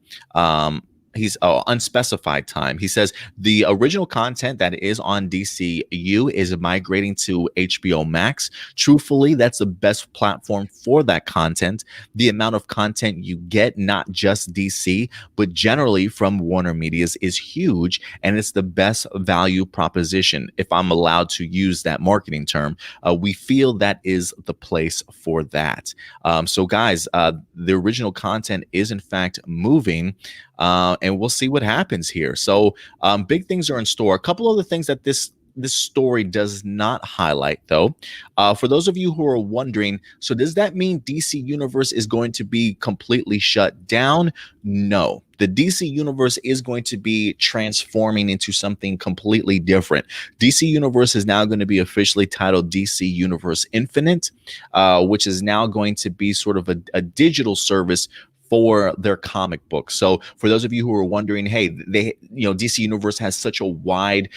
he's unspecified time. He says the original content that is on DCU is migrating to HBO Max. Truthfully, that's the best platform for that content. The amount of content you get, not just DC, but generally from Warner Media's, is huge, and it's the best value proposition. If I'm allowed to use that marketing term, we feel that is the place for that. So, guys, the original content is in fact moving. And we'll see what happens here. So big things are in store. A couple other things that this story does not highlight, though. For those of you who are wondering, so does that mean DC Universe is going to be completely shut down? No. The DC Universe is going to be transforming into something completely different. DC Universe is now going to be officially titled DC Universe Infinite, which is now going to be sort of a digital service for their comic books. So for those of you who are wondering, hey, DC Universe has such a wide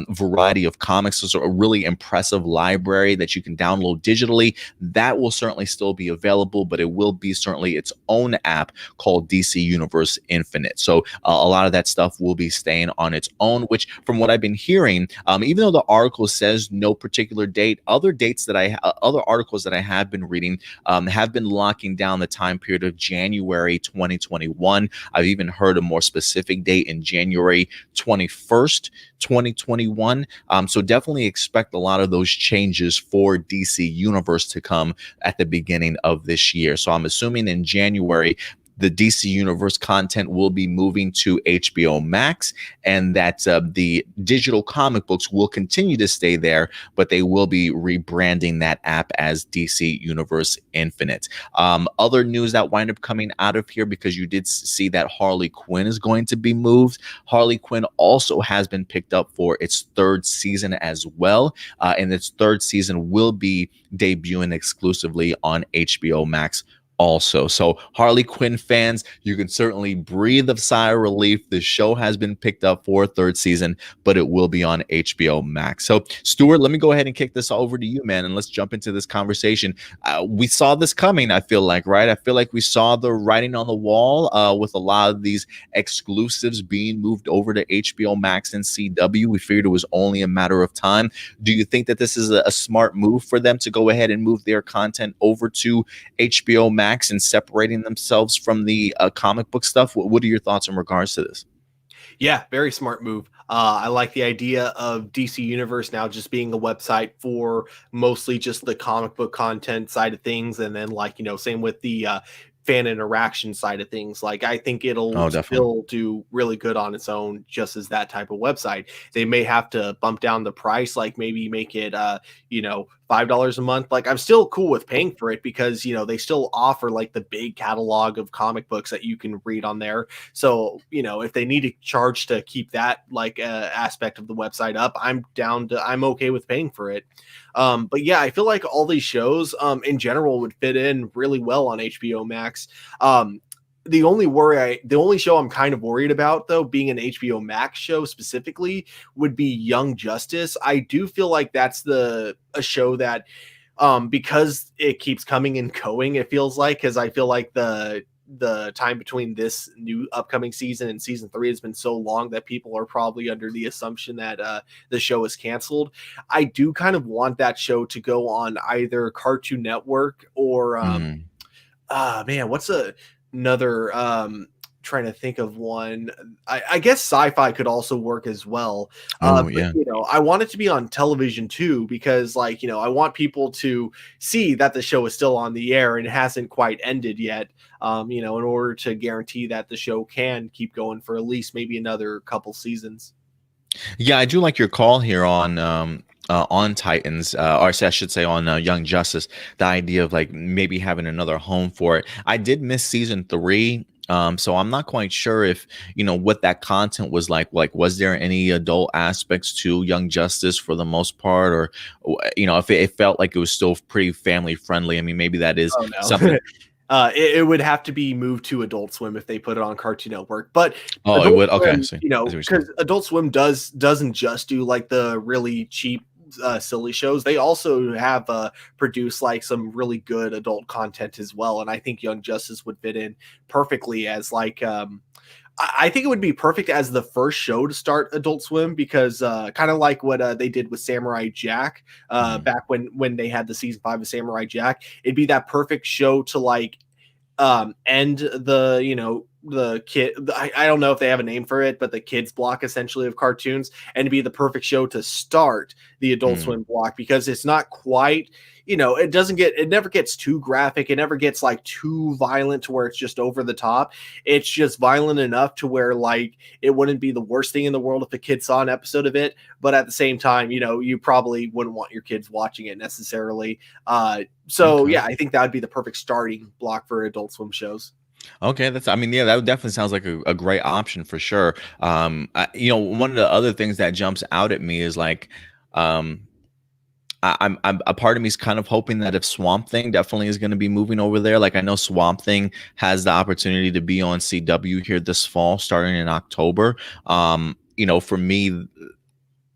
variety of comics, so a really impressive library that you can download digitally. That will certainly still be available, but it will be certainly its own app called DC Universe Infinite. So a lot of that stuff will be staying on its own, which from what I've been hearing, even though the article says no particular date, other articles that I have been reading have been locking down the time period of January 2021. I've even heard a more specific date in January 21st, 2021. So definitely expect a lot of those changes for DC Universe to come at the beginning of this year. So I'm assuming in January, the DC Universe content will be moving to HBO Max, and that the digital comic books will continue to stay there, but they will be rebranding that app as DC Universe Infinite. Other news that wind up coming out of here, because you did see that Harley Quinn is going to be moved. Harley Quinn also has been picked up for its third season as well, and its third season will be debuting exclusively on HBO Max also. So Harley Quinn fans, you can certainly breathe a sigh of relief. The show has been picked up for a third season, but it will be on HBO Max. So Stuart, let me go ahead and kick this over to you, man, and let's jump into this conversation. We saw this coming, I feel like, right? I feel like we saw the writing on the wall with a lot of these exclusives being moved over to HBO Max and CW. We figured it was only a matter of time. Do you think that this is a smart move for them to go ahead and move their content over to HBO Max and separating themselves from the comic book stuff? What are your thoughts in regards to this? Yeah, very smart move. I like the idea of DC Universe now just being a website for mostly just the comic book content side of things, and then same with the fan interaction side of things. Like, I think it'll Oh, definitely. still do really good on its own, just as that type of website. They may have to bump down the price, like maybe make it $5 a month. Like, I'm still cool with paying for it because they still offer like the big catalog of comic books that you can read on there. So if they need to charge to keep that aspect of the website up, I'm okay with paying for it. But yeah, I feel like all these shows in general would fit in really well on HBO Max. The only show I'm kind of worried about, though, being an HBO Max show specifically, would be Young Justice. I do feel like that's a show that, because it keeps coming and going, it feels like, because I feel like the time between this new upcoming season and season 3 has been so long that people are probably under the assumption that the show is canceled. I do kind of want that show to go on either Cartoon Network or Mm. man, another trying to think of one. I guess sci-fi could also work as well. Oh, But yeah. I want it to be on television too, because I want people to see that the show is still on the air and hasn't quite ended yet. In order to guarantee that the show can keep going for at least maybe another couple seasons. Yeah, I do like your call here on Titans, or I should say on Young Justice. The idea of like maybe having another home for it. I did miss season 3. So I'm not quite sure if what that content was like. Like, was there any adult aspects to Young Justice for the most part, or if it felt like it was still pretty family friendly? I mean, maybe that is Oh no. something. It would have to be moved to Adult Swim if they put it on Cartoon Network. But Oh, it Adult would. Okay, I Swim, see. I see what you're saying. because Adult Swim doesn't just do like the really cheap, silly shows. They also have produced like some really good adult content as well. And I think Young Justice would fit in perfectly as I think it would be perfect as the first show to start Adult Swim because kind of like what they did with Samurai Jack Mhm. back when they had the season 5 of Samurai Jack. It'd be that perfect show to like end the the kid I don't know if they have a name for it, but the kids block essentially of cartoons, and to be the perfect show to start the Adult Mm. Swim block because it's not quite, it never gets too graphic, it never gets like too violent to where it's just over the top. It's just violent enough to where like it wouldn't be the worst thing in the world if a kid saw an episode of it, but at the same time, you probably wouldn't want your kids watching it necessarily. So Okay. yeah, I think that would be the perfect starting block for Adult Swim shows. Okay, that's. I mean, yeah, that definitely sounds like a great option for sure. One of the other things that jumps out at me is like, um, I'm a part of me is kind of hoping that if Swamp Thing definitely is going to be moving over there. Like I know Swamp Thing has the opportunity to be on CW here this fall, starting in October. For me,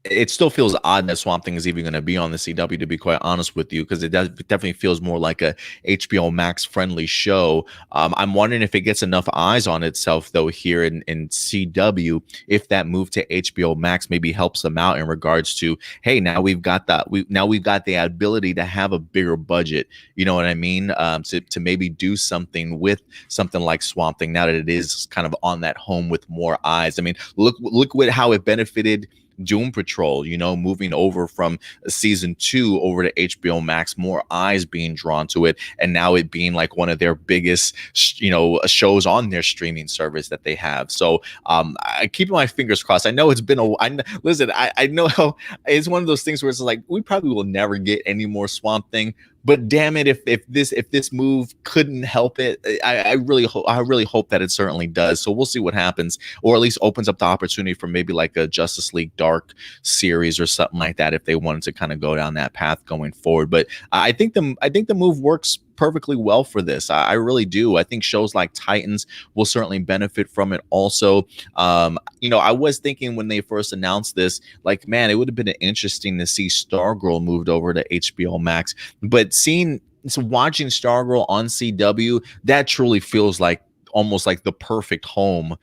it still feels odd that Swamp Thing is even going to be on the CW, to be quite honest with you, because it definitely feels more like a HBO Max friendly show. I'm wondering if it gets enough eyes on itself, though, here in CW, if that move to HBO Max maybe helps them out in regards to, hey, now we've got the ability to have a bigger budget. You know what I mean? To maybe do something with something like Swamp Thing now that it is kind of on that home with more eyes. I mean, look what how it benefited Doom Patrol, moving over from season 2 over to HBO Max, more eyes being drawn to it, and now it being like one of their biggest, shows on their streaming service that they have. So, I keep my fingers crossed. I know it's been listen. I know how it's one of those things where it's like we probably will never get any more Swamp Thing. But damn it, if this move couldn't help it, I really hope that it certainly does. So we'll see what happens, or at least opens up the opportunity for maybe like a Justice League Dark series or something like that if they wanted to kind of go down that path going forward. But I think the move works perfectly well for this. I really do. I think shows like Titans will certainly benefit from it also. I was thinking when they first announced this, like, man, it would have been interesting to see Stargirl moved over to HBO Max, but watching Stargirl on CW, that truly feels like almost like the perfect home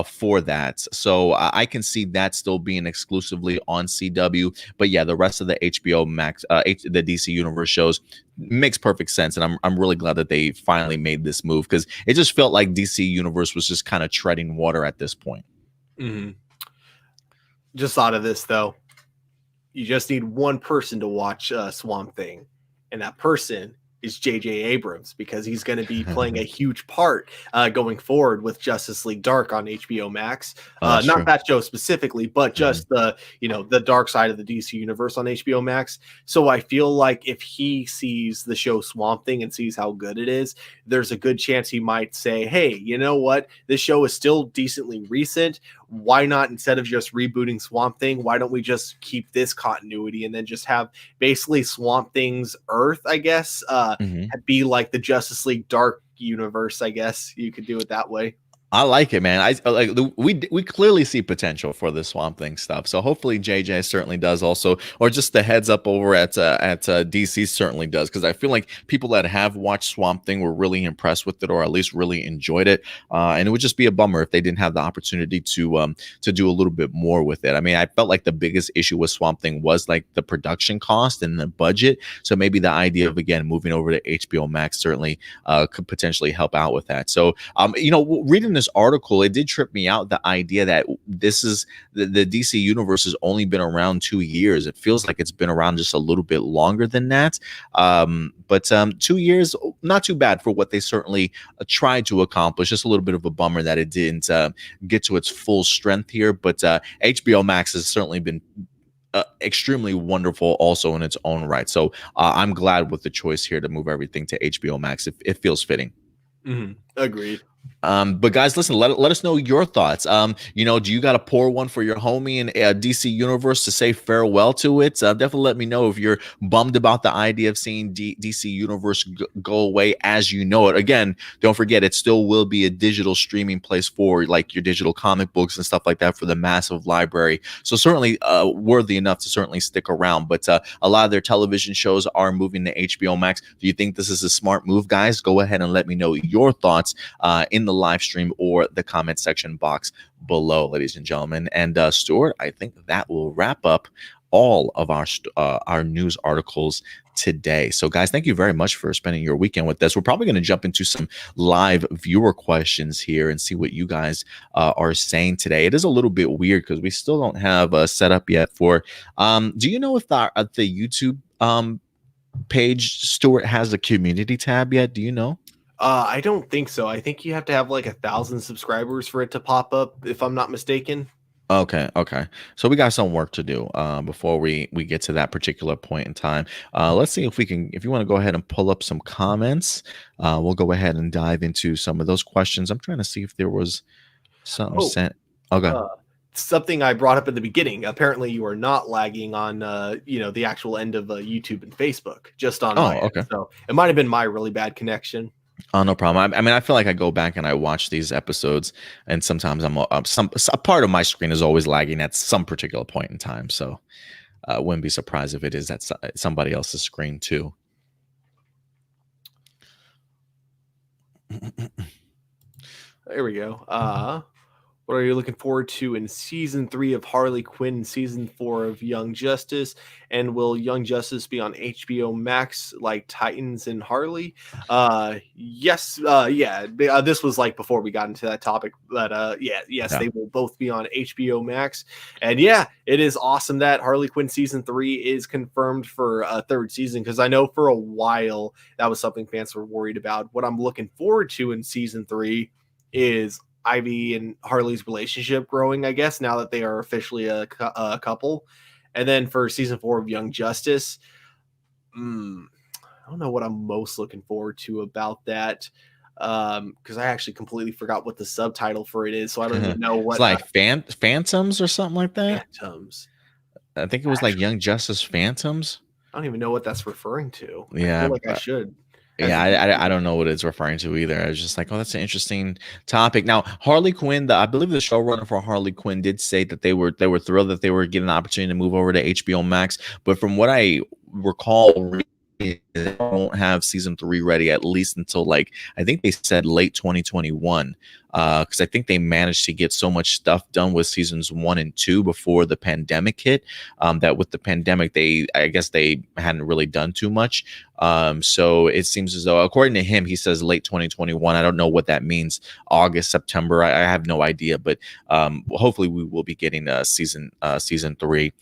for that. So I can see that still being exclusively on CW. But yeah, the rest of the HBO Max, the DC Universe shows makes perfect sense, and I'm really glad that they finally made this move because it just felt like DC Universe was just kind of treading water at this point. Mhm. Just thought of this though. You just need one person to watch Swamp Thing, and that person is J.J. Abrams because he's going to be playing a huge part going forward with Justice League Dark on HBO Max. Oh, that's Not true. that show specifically, but Mhm. just the dark side of the DC universe on HBO Max. So I feel like if he sees the show Swamp Thing and sees how good it is, there's a good chance he might say, "Hey, you know what? This show is still decently recent. Why not, instead of just rebooting Swamp Thing, why don't we just keep this continuity and then just have basically Swamp Thing's Earth, I guess, Mhm. be like the Justice League Dark universe, I guess you could do it that way." I like it, man. I like we clearly see potential for the Swamp Thing stuff. So hopefully JJ certainly does also, or just the heads up over at DC certainly does, because I feel like people that have watched Swamp Thing were really impressed with it, or at least really enjoyed it. And it would just be a bummer if they didn't have the opportunity to do a little bit more with it. I mean, I felt like the biggest issue with Swamp Thing was like the production cost and the budget. So maybe the idea of again moving over to HBO Max certainly could potentially help out with that. So reading this article, it did trip me out, the idea that this is the DC universe has only been around 2 years. It feels like it's been around just a little bit longer than that. But 2 years, not too bad for what they certainly tried to accomplish. Just a little bit of a bummer that it didn't get to its full strength here. But HBO Max has certainly been extremely wonderful also in its own right. So I'm glad with the choice here to move everything to HBO Max. It feels fitting. Agreed. But guys, listen, let us know your thoughts. Do you got to pour one for your homie in DC Universe to say farewell to it? Definitely let me know if you're bummed about the idea of seeing DC Universe go away as you know it. Again, don't forget, it still will be a digital streaming place for like your digital comic books and stuff like that for the massive library. So certainly worthy enough to certainly stick around. But a lot of their television shows are moving to HBO Max. Do you think this is a smart move, guys? Go ahead and let me know your thoughts in the live stream or the comment section box below, ladies and gentlemen. And Stuart, I think that will wrap up all of our news articles today. So guys, thank you very much for spending your weekend with us. We're probably going to jump into some live viewer questions here and see what you guys are saying today. It is a little bit weird because we still don't have a setup yet for do you know if the YouTube page, Stuart, has a community tab yet? Do you know? I don't think so. I think you have to have like 1,000 subscribers for it to pop up, if I'm not mistaken. Okay. So we got some work to do before we get to that particular point in time. Let's see if we can. If you want to go ahead and pull up some comments, we'll go ahead and dive into some of those questions. I'm trying to see if there was something Oh, sent. Okay. something I brought up in the beginning. Apparently, you are not lagging on, the actual end of YouTube and Facebook, just on my Okay. end. So it might have been my really bad connection. Oh, no problem. I mean, I feel like I go back and I watch these episodes, and sometimes a part of my screen is always lagging at some particular point in time. So, wouldn't be surprised if it is at somebody else's screen too. There we go. What are you looking forward to in season 3 of Harley Quinn, season 4 of Young Justice? And will Young Justice be on HBO Max like Titans and Harley? Yes. Yeah. This was like before we got into that topic, but yes, they will both be on HBO Max. And yeah, it is awesome that Harley Quinn season 3 is confirmed for a third season, because I know for a while that was something fans were worried about. What I'm looking forward to in season 3 is Ivy and Harley's relationship growing, I guess, now that they are officially a couple. And then for season 4 of Young Justice, I don't know what I'm most looking forward to about that, because I actually completely forgot what the subtitle for it is, so I don't even know what. It's like Phantoms or something like that. Phantoms. I think it was like Young Justice Phantoms. I don't even know what that's referring to. Yeah, I feel like I should. Yeah, I don't know what it's referring to either. I was just like, oh, that's an interesting topic. Now, Harley Quinn, I believe the showrunner for Harley Quinn did say that they were thrilled that they were getting an opportunity to move over to HBO Max. But from what I recall, they won't have season 3 ready at least until, like, I think they said late 2021. Because I think they managed to get so much stuff done with seasons 1 and 2 before the pandemic hit, that with the pandemic, I guess they hadn't really done too much. So it seems as though, according to him, he says late 2021. I don't know what that means. August, September. I have no idea, but hopefully we will be getting season 3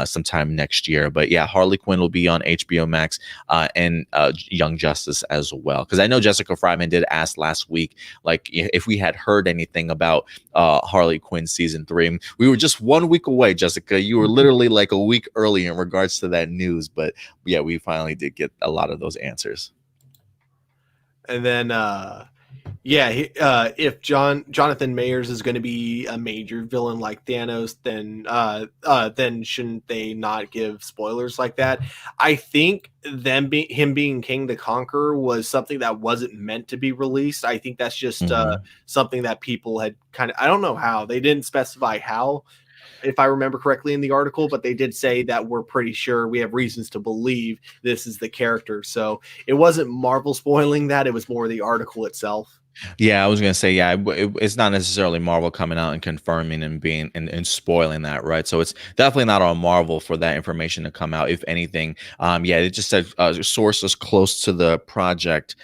sometime next year. But yeah, Harley Quinn will be on HBO Max and Young Justice as well. Because I know Jessica Fryman did ask last week, like, if we had heard anything about Harley Quinn season 3. We were just 1 week away, Jessica. You were literally like a week early in regards to that news. But yeah, we finally did get a lot of those answers. And then if Jonathan Mayers is going to be a major villain like Thanos, then shouldn't they not give spoilers like that? I think him being King the Conqueror was something that wasn't meant to be released. I think that's just something that people had kind of, I don't know how, they didn't specify how, if I remember correctly in the article, but they did say that we're pretty sure, we have reasons to believe this is the character. So it wasn't Marvel spoiling that, it was more the article itself. Yeah, I was gonna say, yeah, it's not necessarily Marvel coming out and confirming and being and spoiling that, right? So it's definitely not on Marvel for that information to come out. If anything, yeah, it just said sources close to the project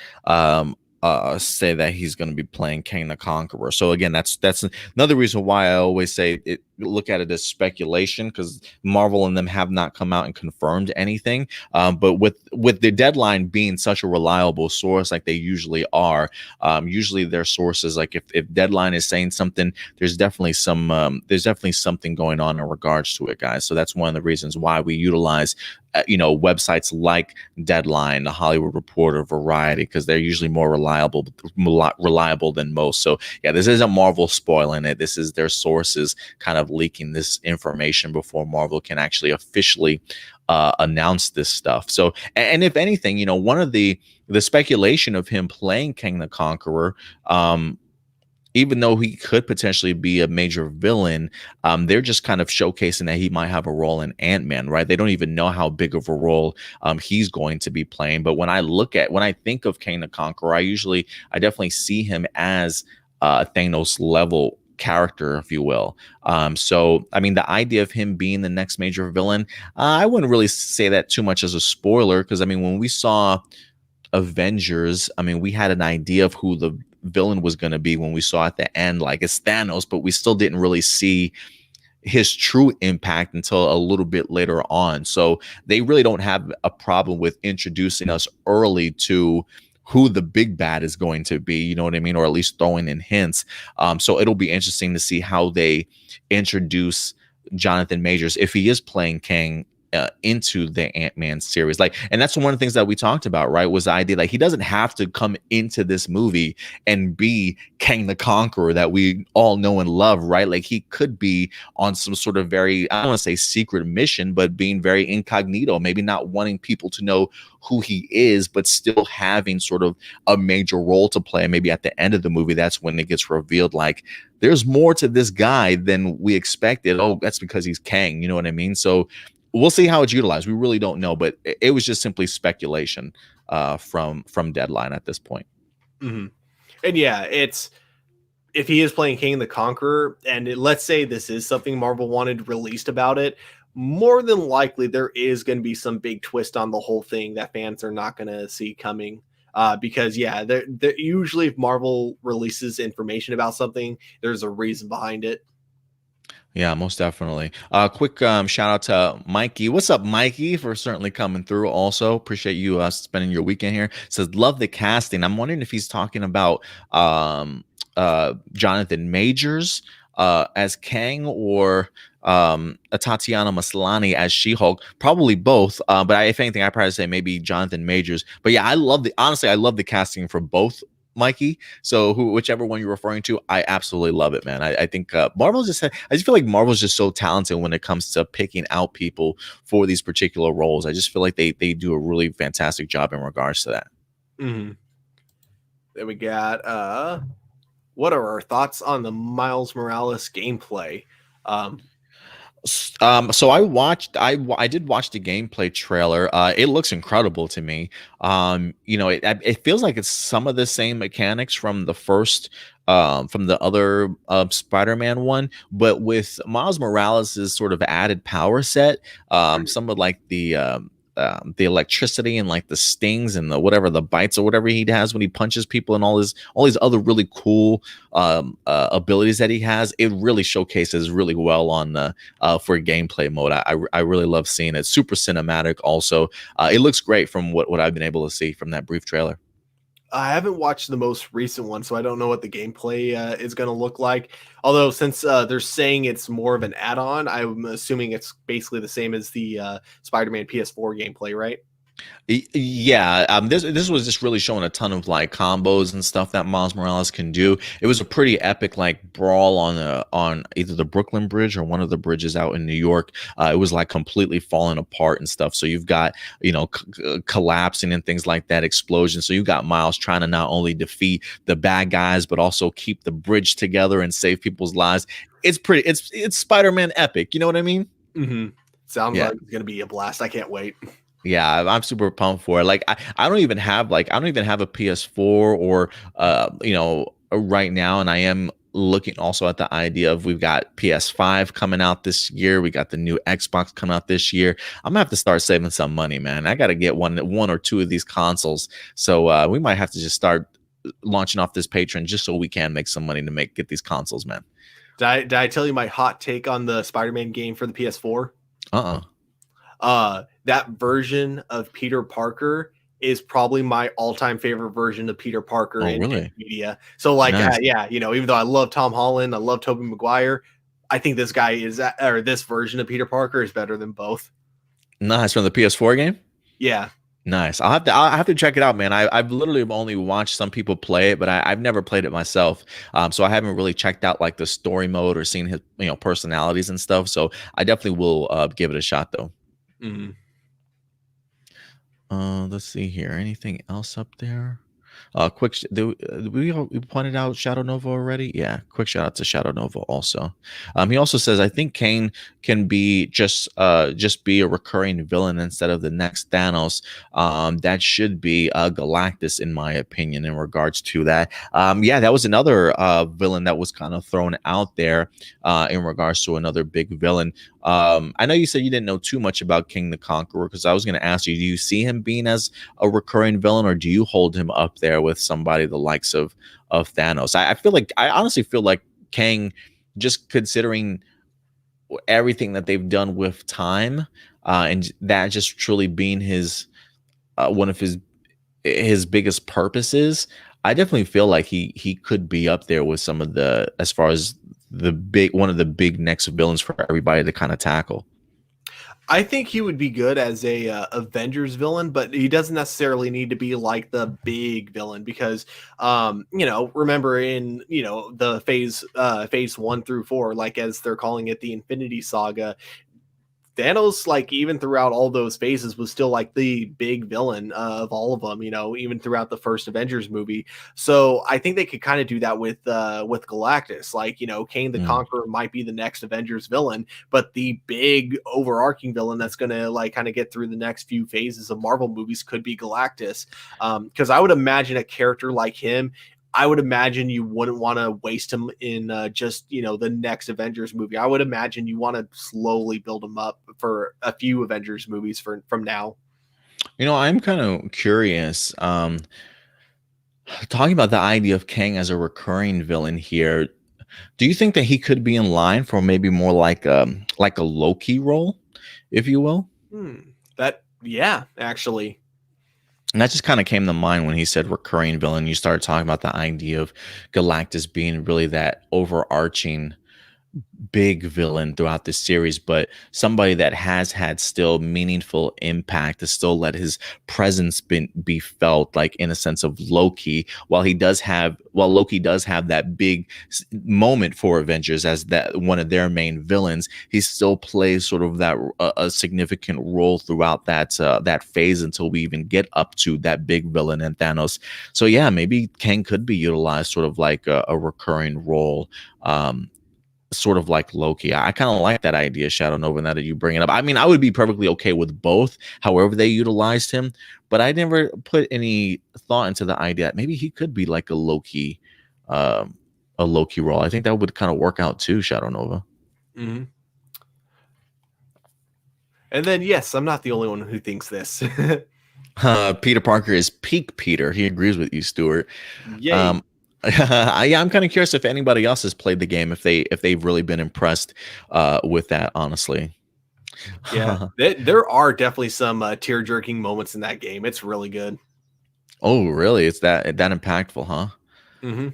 say that he's going to be playing Kang the Conqueror. So again, that's another reason why I always say look at it as speculation, because Marvel and them have not come out and confirmed anything. But with the Deadline being such a reliable source like they usually are, usually their sources, like if Deadline is saying something, there's definitely something going on in regards to it, guys. So that's one of the reasons why we utilize websites like Deadline, The Hollywood Reporter, Variety, because they're usually more reliable than most. So yeah, this isn't Marvel spoiling it. This is their sources kind of leaking this information before Marvel can actually officially announce this stuff. So, and if anything, one of the speculation of him playing King the Conqueror, even though he could potentially be a major villain, they're just kind of showcasing that he might have a role in Ant-Man, right? They don't even know how big of a role he's going to be playing. But when I think of Kang the Conqueror, I definitely see him as a Thanos level character, if you will. So I mean, the idea of him being the next major villain, I wouldn't really say that too much as a spoiler, because I mean, when we saw Avengers, I mean, we had an idea of who the villain was going to be when we saw at the end, like it's Thanos, but we still didn't really see his true impact until a little bit later on. So they really don't have a problem with introducing us early to who the big bad is going to be, you know what I mean? Or at least throwing in hints. So it'll be interesting to see how they introduce Jonathan Majors if he is playing Kang into the Ant-Man series. Like, and that's one of the things that we talked about, right? Was the idea like he doesn't have to come into this movie and be Kang the Conqueror that we all know and love, right? Like he could be on some sort of very, I don't want to say secret mission, but being very incognito, maybe not wanting people to know who he is, but still having sort of a major role to play. Maybe at the end of the movie, that's when it gets revealed like there's more to this guy than we expected. Oh, that's because he's Kang. You know what I mean? So we'll see how it's utilized. We really don't know, but it was just simply speculation from Deadline at this point. Mm-hmm. And yeah, it's if he is playing King the Conqueror, and let's say this is something Marvel wanted released about it, more than likely there is going to be some big twist on the whole thing that fans are not going to see coming. Because yeah, they're usually if Marvel releases information about something, there's a reason behind it. Yeah, most definitely. Quick shout out to Mikey. What's up, Mikey, for certainly coming through. Also, appreciate you spending your weekend here. Says love the casting. I'm wondering if he's talking about Jonathan Majors as Kang or a Tatiana Maslany as She-Hulk. Probably both. But if anything, I probably say maybe Jonathan Majors. But yeah, I love the casting for both, Mikey. So whichever one you're referring to, I absolutely love it, man. I think I just feel like Marvel's just so talented when it comes to picking out people for these particular roles. I just feel like they do a really fantastic job in regards to that. Mm-hmm. Then we got what are our thoughts on the Miles Morales gameplay? Um, So I did watch the gameplay trailer. It looks incredible to me. You know, it feels like it's some of the same mechanics from the first from the other Spider-Man one, but with Miles Morales' sort of added power set, some of like the electricity and like the stings and the whatever the bites or whatever he has when he punches people and all these other really cool abilities that he has, it really showcases really well on the for gameplay mode. I really love seeing it. Super cinematic. Also, it looks great from what I've been able to see from that brief trailer. I haven't watched the most recent one, so I don't know what the gameplay is going to look like. Although, since they're saying it's more of an add-on, I'm assuming it's basically the same as the Spider-Man PS4 gameplay, right? Yeah, this was just really showing a ton of like combos and stuff that Miles Morales can do. It was a pretty epic like brawl on either the Brooklyn Bridge or one of the bridges out in New York. It was like completely falling apart and stuff. So you've got collapsing and things like that, explosions. So you've got Miles trying to not only defeat the bad guys but also keep the bridge together and save people's lives. It's Spider-Man epic. You know what I mean? Mm-hmm. Sounds Yeah. like it's going to be a blast. I can't wait. Yeah, I'm super pumped for it. Like I don't even have a PS4 or right now, and I am looking also at the idea of we've got PS5 coming out this year. We got the new Xbox coming out this year. I'm gonna have to start saving some money, man. I gotta get one or two of these consoles. So we might have to just start launching off this Patreon just so we can make some money to get these consoles, man. Did I tell you my hot take on the Spider-Man game for the PS4? Uh-uh. That version of Peter Parker is probably my all-time favorite version of Peter Parker Oh, in really? media. So like, Nice. yeah, even though I love Tom Holland, I love Tobey Maguire, I think this guy or this version of Peter Parker is better than both. Nice. From the PS4 game? Yeah. Nice. I'll have to check it out, man. I've literally only watched some people play it, but I've never played it myself. So I haven't really checked out like the story mode or seen his personalities and stuff. So I definitely will give it a shot though. Mm-hmm. Let's see here. Anything else up there? We pointed out Shadow Nova already? Yeah, quick shout out to Shadow Nova also. He also says I think Kane can be just be a recurring villain instead of the next Thanos. That should be Galactus in my opinion in regards to that. Yeah, that was another villain that was kind of thrown out there in regards to another big villain. I know you said you didn't know too much about King the Conqueror because I was going to ask you, do you see him being as a recurring villain, or do you hold him up there with somebody the likes of Thanos? I feel like I honestly feel like Kang, just considering everything that they've done with time, and that just truly being his one of his biggest purposes. I definitely feel like he could be up there with some of the as far as the big one of the big next villains for everybody to kind of tackle. I think he would be good as a Avengers villain, but he doesn't necessarily need to be like the big villain because, remember in the phase 1 through 4, like as they're calling it, the Infinity Saga, Thanos, like even throughout all those phases, was still like the big villain of all of them. Even throughout the first Avengers movie. So I think they could kind of do that with Galactus. Like Kang the Mm. Conqueror might be the next Avengers villain, but the big overarching villain that's going to like kind of get through the next few phases of Marvel movies could be Galactus. Because I would imagine a character like him, I would imagine you wouldn't want to waste him in just the next Avengers movie. I would imagine you want to slowly build him up for a few Avengers movies from now. I'm kind of curious. Talking about the idea of Kang as a recurring villain here, do you think that he could be in line for maybe more like a Loki role, if you will? That yeah, actually. And that just kind of came to mind when he said recurring villain. You started talking about the idea of Galactus being really that overarching big villain throughout the series, but somebody that has had still meaningful impact to still let his presence be felt, like in a sense of Loki. While Loki does have that big moment for Avengers as that one of their main villains, he still plays sort of that a significant role throughout that phase until we even get up to that big villain and Thanos. So yeah, maybe Kang could be utilized sort of like a recurring role. Sort of like Loki. I kind of like that idea, Shadow Nova, now that you bring it up. I mean, I would be perfectly okay with both, however they utilized him, but I never put any thought into the idea that maybe he could be like um, a Loki role. I think that would kind of work out too, Shadow Nova. hmm And then yes, I'm not the only one who thinks this. Peter Parker is peak Peter. He agrees with you, Stuart. Yay. Um, yeah, I'm kind of curious if anybody else has played the game, if they've really been impressed with that, honestly. Yeah, there are definitely some tear jerking moments in that game. It's really good. Oh, really? It's that impactful, huh? hmm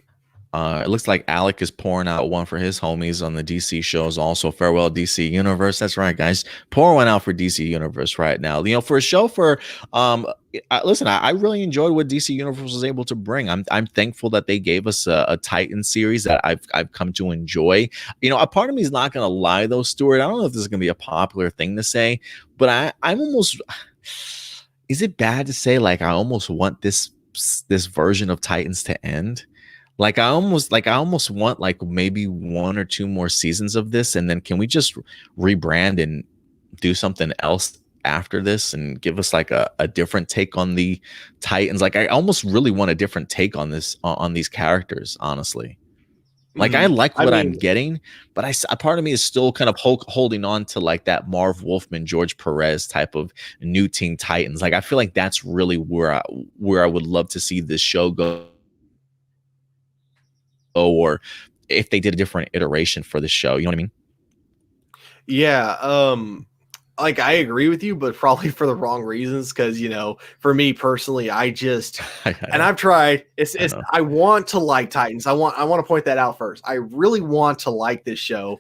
It looks like Alec is pouring out one for his homies on the DC shows. Also, farewell DC Universe. That's right, guys. Pour one out for DC Universe right now. For a show for listen, I really enjoyed what DC Universe was able to bring. I'm thankful that they gave us a Titan series that I've come to enjoy. A part of me is not gonna lie though, Stuart. I don't know if this is gonna be a popular thing to say, but I'm almost. Is it bad to say like I almost want this version of Titans to end? Like I almost want like maybe one or two more seasons of this, and then can we just rebrand and do something else after this and give us like a different take on the Titans? Like I almost really want a different take on this on these characters, honestly. Like I like I what I'm mean, getting, but a part of me is still kind of holding on to like that Marv Wolfman, George Perez type of new Teen Titans. Like I feel like that's really where I would love to see this show go, or if they did a different iteration for the show. You know what I mean? yeah, like I agree with you, but probably for the wrong reasons. Because for me personally, and I've tried. I It's know. I want to like Titans. I want to point that out first. I really want to like this show,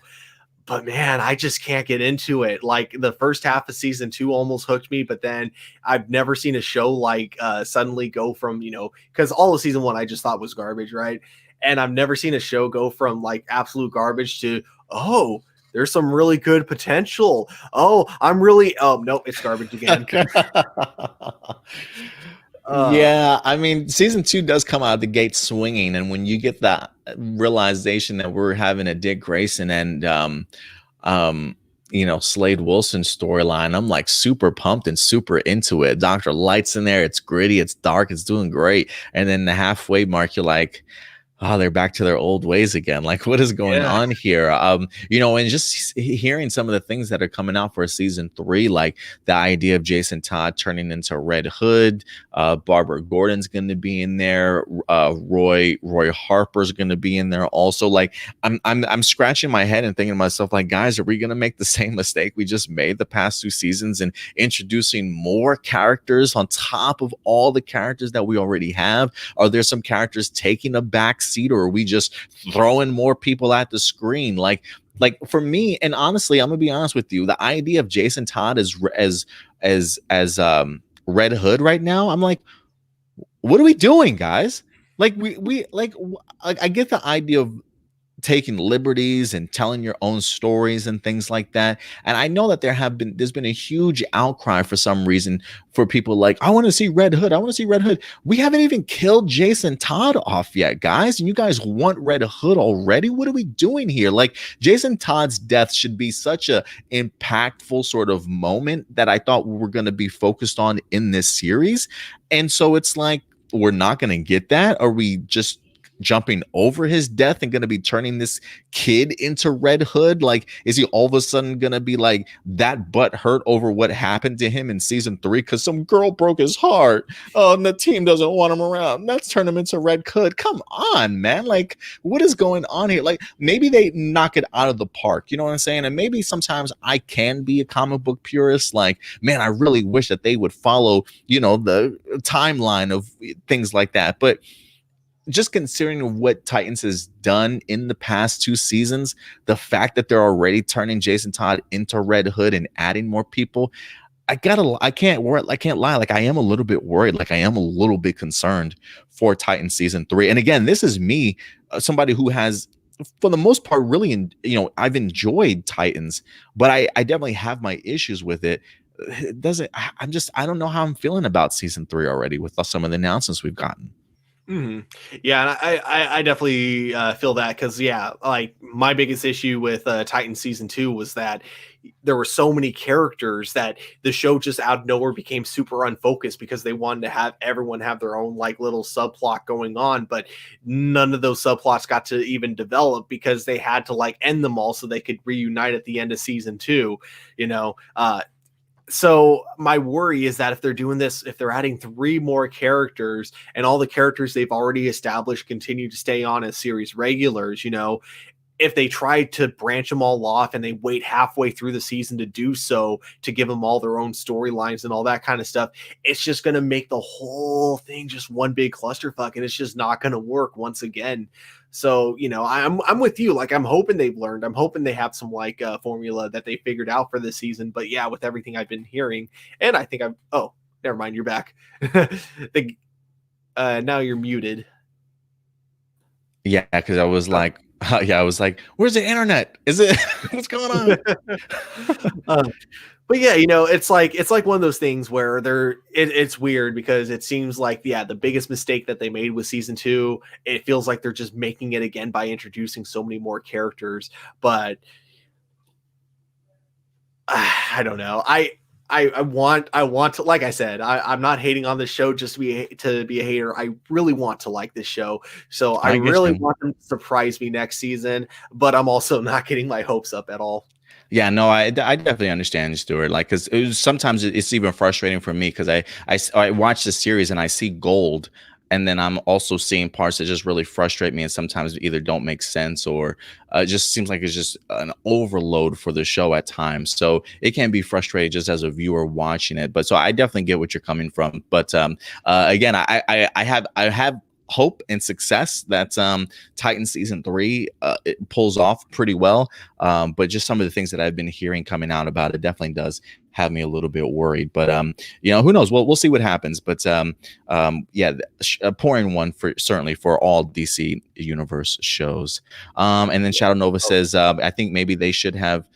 but man, I just can't get into it. Like the first half of season 2 almost hooked me, but then I've never seen a show like suddenly go from because all of season 1 I just thought was garbage, right? And I've never seen a show go from like absolute garbage to oh, there's some really good potential. Oh, I'm really oh no, it's garbage again. Yeah, I mean, season two does come out of the gate swinging, and when you get that realization that we're having a Dick Grayson and um, Slade Wilson storyline, I'm like super pumped and super into it. Dr. Light's in there, it's gritty, it's dark, it's doing great, and then the halfway mark, you're like, oh, they're back to their old ways again. Like, what is going Yeah. on here? And just hearing some of the things that are coming out for season three, like the idea of Jason Todd turning into Red Hood, Barbara Gordon's going to be in there, Roy Harper's going to be in there also. Like, I'm scratching my head and thinking to myself, like, guys, are we going to make the same mistake we just made the past two seasons and introducing more characters on top of all the characters that we already have? Are there some characters taking a back seat, or are we just throwing more people at the screen? Like for me, and honestly, I'm gonna be honest with you, the idea of Jason Todd as Red Hood right now, I'm like, what are we doing, guys? Like we like I get the idea of taking liberties and telling your own stories and things like that. And I know that there's been a huge outcry for some reason for people like, I want to see Red Hood. I want to see Red Hood. We haven't even killed Jason Todd off yet, guys. And you guys want Red Hood already? What are we doing here? Like, Jason Todd's death should be such a impactful sort of moment that I thought we were going to be focused on in this series. And so it's like, we're not going to get that. Are we just jumping over his death and going to be turning this kid into Red Hood? Like, is he all of a sudden going to be like that butt hurt over what happened to him in season three because some girl broke his heart? Oh, and the team doesn't want him around. Let's turn him into Red Hood. Come on, man. Like, what is going on here? Like, maybe they knock it out of the park. You know what I'm saying? And maybe sometimes I can be a comic book purist. Like, man, I really wish that they would follow, the timeline of things like that. But just considering what Titans has done in the past two seasons, the fact that they're already turning Jason Todd into Red Hood and adding more people, I can't lie. Like, I am a little bit worried. Like, I am a little bit concerned for Titan season three. And again, this is me, somebody who has, for the most part, really, I've enjoyed Titans, but I definitely have my issues with it. It doesn't, I don't know how I'm feeling about season three already with some of the announcements we've gotten. Mhm. Yeah, and I definitely feel that because yeah, like my biggest issue with Titan season 2 was that there were so many characters that the show just out of nowhere became super unfocused because they wanted to have everyone have their own like little subplot going on, but none of those subplots got to even develop because they had to like end them all so they could reunite at the end of season 2. You know, so my worry is that if they're doing this, if they're adding 3 more characters and all the characters they've already established continue to stay on as series regulars, if they try to branch them all off and they wait halfway through the season to do so, to give them all their own storylines and all that kind of stuff, it's just going to make the whole thing just one big clusterfuck, and it's just not going to work once again. So, I'm with you. Like, I'm hoping they've learned. I'm hoping they have some like formula that they figured out for this season. But yeah, with everything I've been hearing, and I think oh, never mind, you're back. Now you're muted. Yeah, because I was like, yeah, I was like, where's the internet? Is it what's going on? But yeah, it's like one of those things where it's weird because it seems like, yeah, the biggest mistake that they made with season 2, it feels like they're just making it again by introducing so many more characters. But I don't know. I want to, like I said, I'm not hating on this show just to be a hater. I really want to like this show. So I really want them to surprise me next season, but I'm also not getting my hopes up at all. Yeah, no, I definitely understand, Stuart. Like, because sometimes it's even frustrating for me because I watch the series and I see gold, and then I'm also seeing parts that just really frustrate me, and sometimes either don't make sense or it just seems like it's just an overload for the show at times. So it can be frustrating just as a viewer watching it. But so I definitely get what you're coming from. But again, I have hope and success that Titan season 3 it pulls off pretty well, but just some of the things that I've been hearing coming out about it definitely does have me a little bit worried. But who knows? We'll see what happens. But yeah, a pouring one for certainly for all DC Universe shows. And then Shadow Nova says I think maybe they should have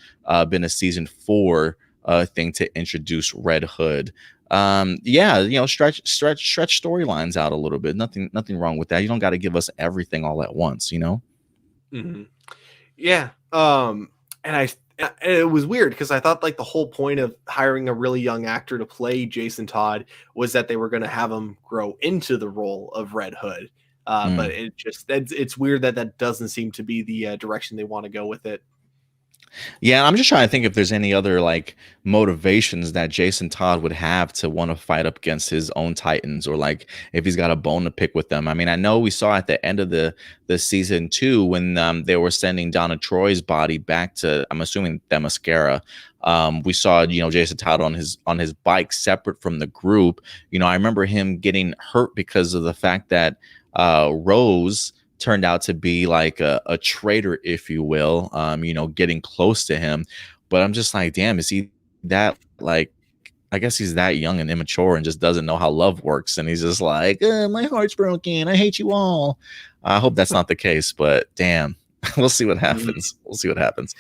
been a season 4 thing to introduce Red Hood. Yeah, stretch storylines out a little bit. Nothing wrong with that. You don't got to give us everything all at once, you know. Mhm. Yeah. And it was weird because I thought like the whole point of hiring a really young actor to play Jason Todd was that they were going to have him grow into the role of Red Hood. But Mm. it's weird that that doesn't seem to be the direction they want to go with it. Yeah, I'm just trying to think if there's any other like motivations that Jason Todd would have to want to fight up against his own Titans, or like if he's got a bone to pick with them. I mean, I know we saw at the end of the season 2 when they were sending Donna Troy's body back to, I'm assuming, Themyscira. We saw, Jason Todd on his bike separate from the group. I remember him getting hurt because of the fact that Rose turned out to be like a traitor, if you will, getting close to him. But I'm just like, damn, is he that like, I guess he's that young and immature and just doesn't know how love works. And he's just like, my heart's broken. I hate you all. I hope that's not the case, but damn, we'll see what happens. We'll see what happens.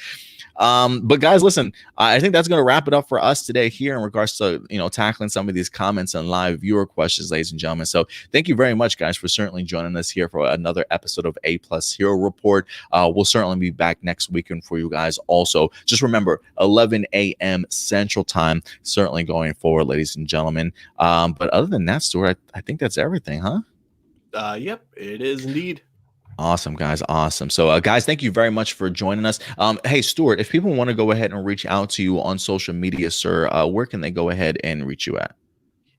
But guys, listen, I think that's going to wrap it up for us today here in regards to, tackling some of these comments and live viewer questions, ladies and gentlemen. So thank you very much, guys, for certainly joining us here for another episode of A Plus Hero Report. We'll certainly be back next weekend for you guys. Also, just remember 11 a.m. Central Time, certainly going forward, ladies and gentlemen. But other than that, Stuart, I think that's everything, huh? Yep, it is indeed. Awesome, guys. Awesome. So, guys, thank you very much for joining us. Hey, Stuart, if people want to go ahead and reach out to you on social media, sir, where can they go ahead and reach you at?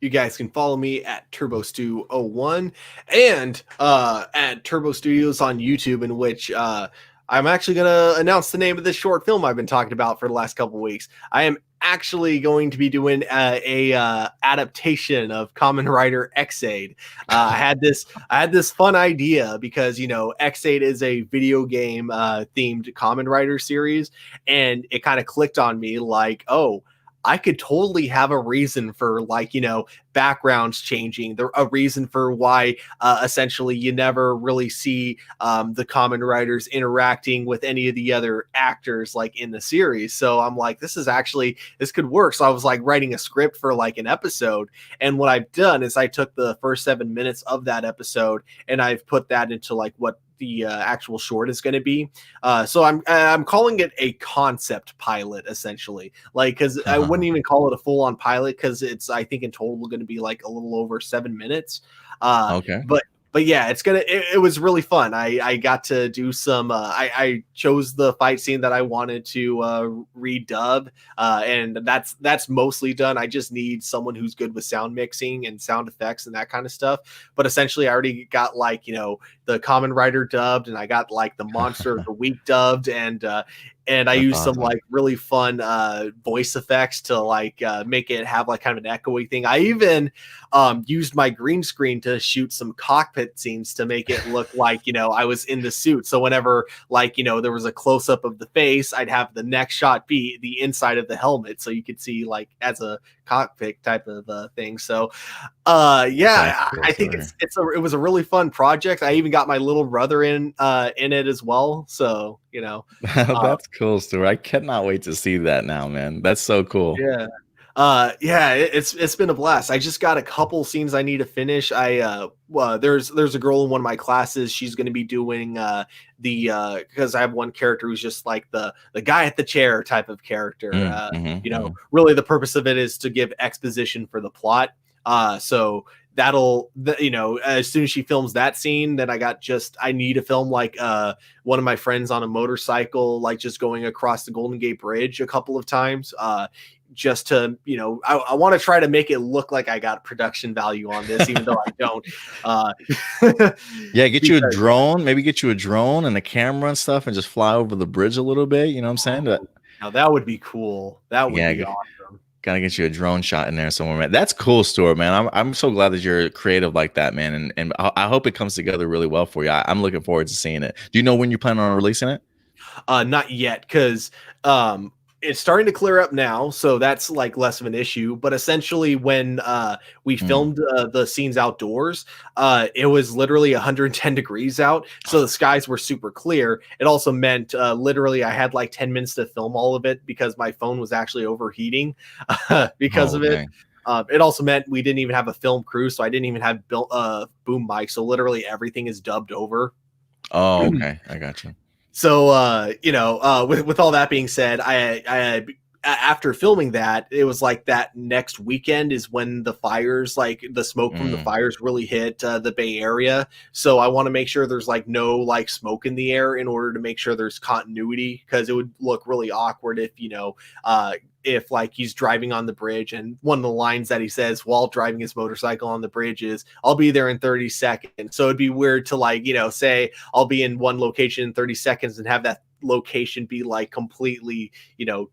You guys can follow me at TurboStew01 and at Turbo Studios on YouTube, in which I'm actually going to announce the name of this short film I've been talking about for the last couple of weeks. I am actually going to be doing a adaptation of Kamen Rider X-Aid. I had this fun idea because X-Aid is a video game themed Kamen Rider series, and it kind of clicked on me like, oh, I could totally have a reason for backgrounds changing, a reason for why essentially you never really see the Kamen Riders interacting with any of the other actors like in the series. So I'm like, this could work. So I was like writing a script for like an episode. And what I've done is I took the first 7 minutes of that episode and I've put that into like what the actual short is going to be. So I'm calling it a concept pilot, essentially, like, because I wouldn't even call it a full-on pilot because it's, I think, in total going to be like a little over 7 minutes. Okay. But yeah, it was really fun. I got to do some, I chose the fight scene that I wanted to redub, and that's mostly done. I just need someone who's good with sound mixing and sound effects and that kind of stuff. But essentially I already got like, the Kamen Rider dubbed, and I got like the Monster of the Week dubbed, and I That's used awesome. some like really fun voice effects to like make it have like kind of an echoey thing. I even used my green screen to shoot some cockpit scenes to make it look like, I was in the suit. So whenever like, there was a close up of the face, I'd have the next shot be the inside of the helmet. So you could see like as a cockpit type of thing. So yeah, Cool, I think it was a really fun project. I even got my little brother in it as well. So, That's cool, Stuart. I cannot wait to see that now, man. That's so cool. yeah. It's been a blast. I just got a couple scenes I need to finish. There's a girl in one of my classes. She's going to be doing because I have one character who's just like the guy at the chair type of character. Really the purpose of it is to give exposition for the plot. So as soon as she films that scene, then I need to film like one of my friends on a motorcycle, like just going across the Golden Gate Bridge a couple of times. Just to, I want to try to make it look like I got production value on this, even though I don't. Yeah, get you a drone, maybe get you a drone and a camera and stuff and just fly over the bridge a little bit. You know what I'm saying? Now that would be cool. That would be awesome. Gotta get you a drone shot in there somewhere, man. That's cool, Stuart, man. I'm so glad that you're creative like that, man. And I hope it comes together really well for you. I'm looking forward to seeing it. Do you know when you plan on releasing it? Not yet, because it's starting to clear up now, so that's like less of an issue. But essentially, when we filmed the scenes outdoors, it was literally 110 degrees out, so the skies were super clear. It also meant literally I had like 10 minutes to film all of it because my phone was actually overheating because of it. It also meant we didn't even have a film crew, so I didn't even have built boom mic. So literally everything is dubbed over. Oh, okay. I got you. So with all that being said, after filming that, it was like that next weekend is when the fires, like the smoke from the Mm. fires, really hit the Bay Area. So I want to make sure there's like no like smoke in the air in order to make sure there's continuity, because it would look really awkward if like he's driving on the bridge and one of the lines that he says while driving his motorcycle on the bridge is, "I'll be there in 30 seconds." So it'd be weird to like, say I'll be in one location in 30 seconds and have that location be like completely,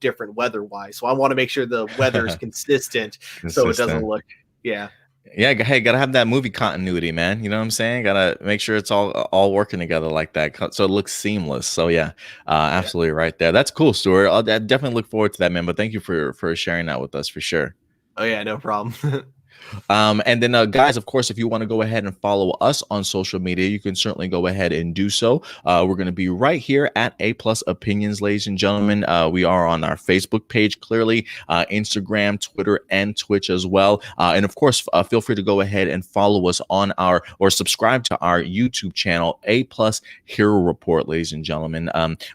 different weather wise. So I want to make sure the weather is consistent so it doesn't Consistent. look, yeah. Yeah, hey, gotta have that movie continuity, man. You know what I'm saying? Gotta make sure it's all working together like that, so it looks seamless. So yeah, Yeah. absolutely right there. That's cool, Stuart. I definitely look forward to that, man. But thank you for sharing that with us for sure. Oh yeah, no problem. And then, guys, of course, if you want to go ahead and follow us on social media, you can certainly go ahead and do so. We're going to be right here at A Plus Opinions, ladies and gentlemen. We are on our Facebook page, clearly, Instagram, Twitter, and Twitch as well. And of course, feel free to go ahead and follow us on or subscribe to our YouTube channel, A Plus Hero Report, ladies and gentlemen.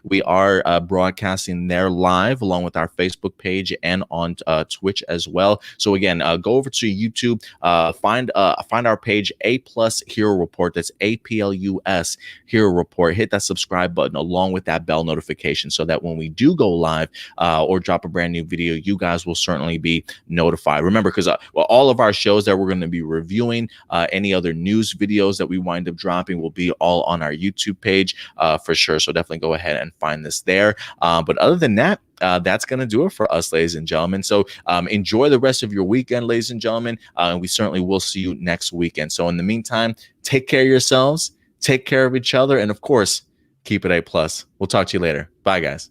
We are broadcasting there live along with our Facebook page and on Twitch as well. So again, go over to YouTube, find our page, A Plus Hero Report. That's APLUS Hero Report. Hit that subscribe button along with that bell notification so that when we do go live or drop a brand new video, you guys will certainly be notified. Remember, because all of our shows that we're going to be reviewing, any other news videos that we wind up dropping will be all on our YouTube page for sure. So definitely go ahead and find this there. But other than that, that's going to do it for us, ladies and gentlemen. So enjoy the rest of your weekend, ladies and gentlemen. And we certainly will see you next weekend. So in the meantime, take care of yourselves, take care of each other, and of course, keep it A+. We'll talk to you later. Bye, guys.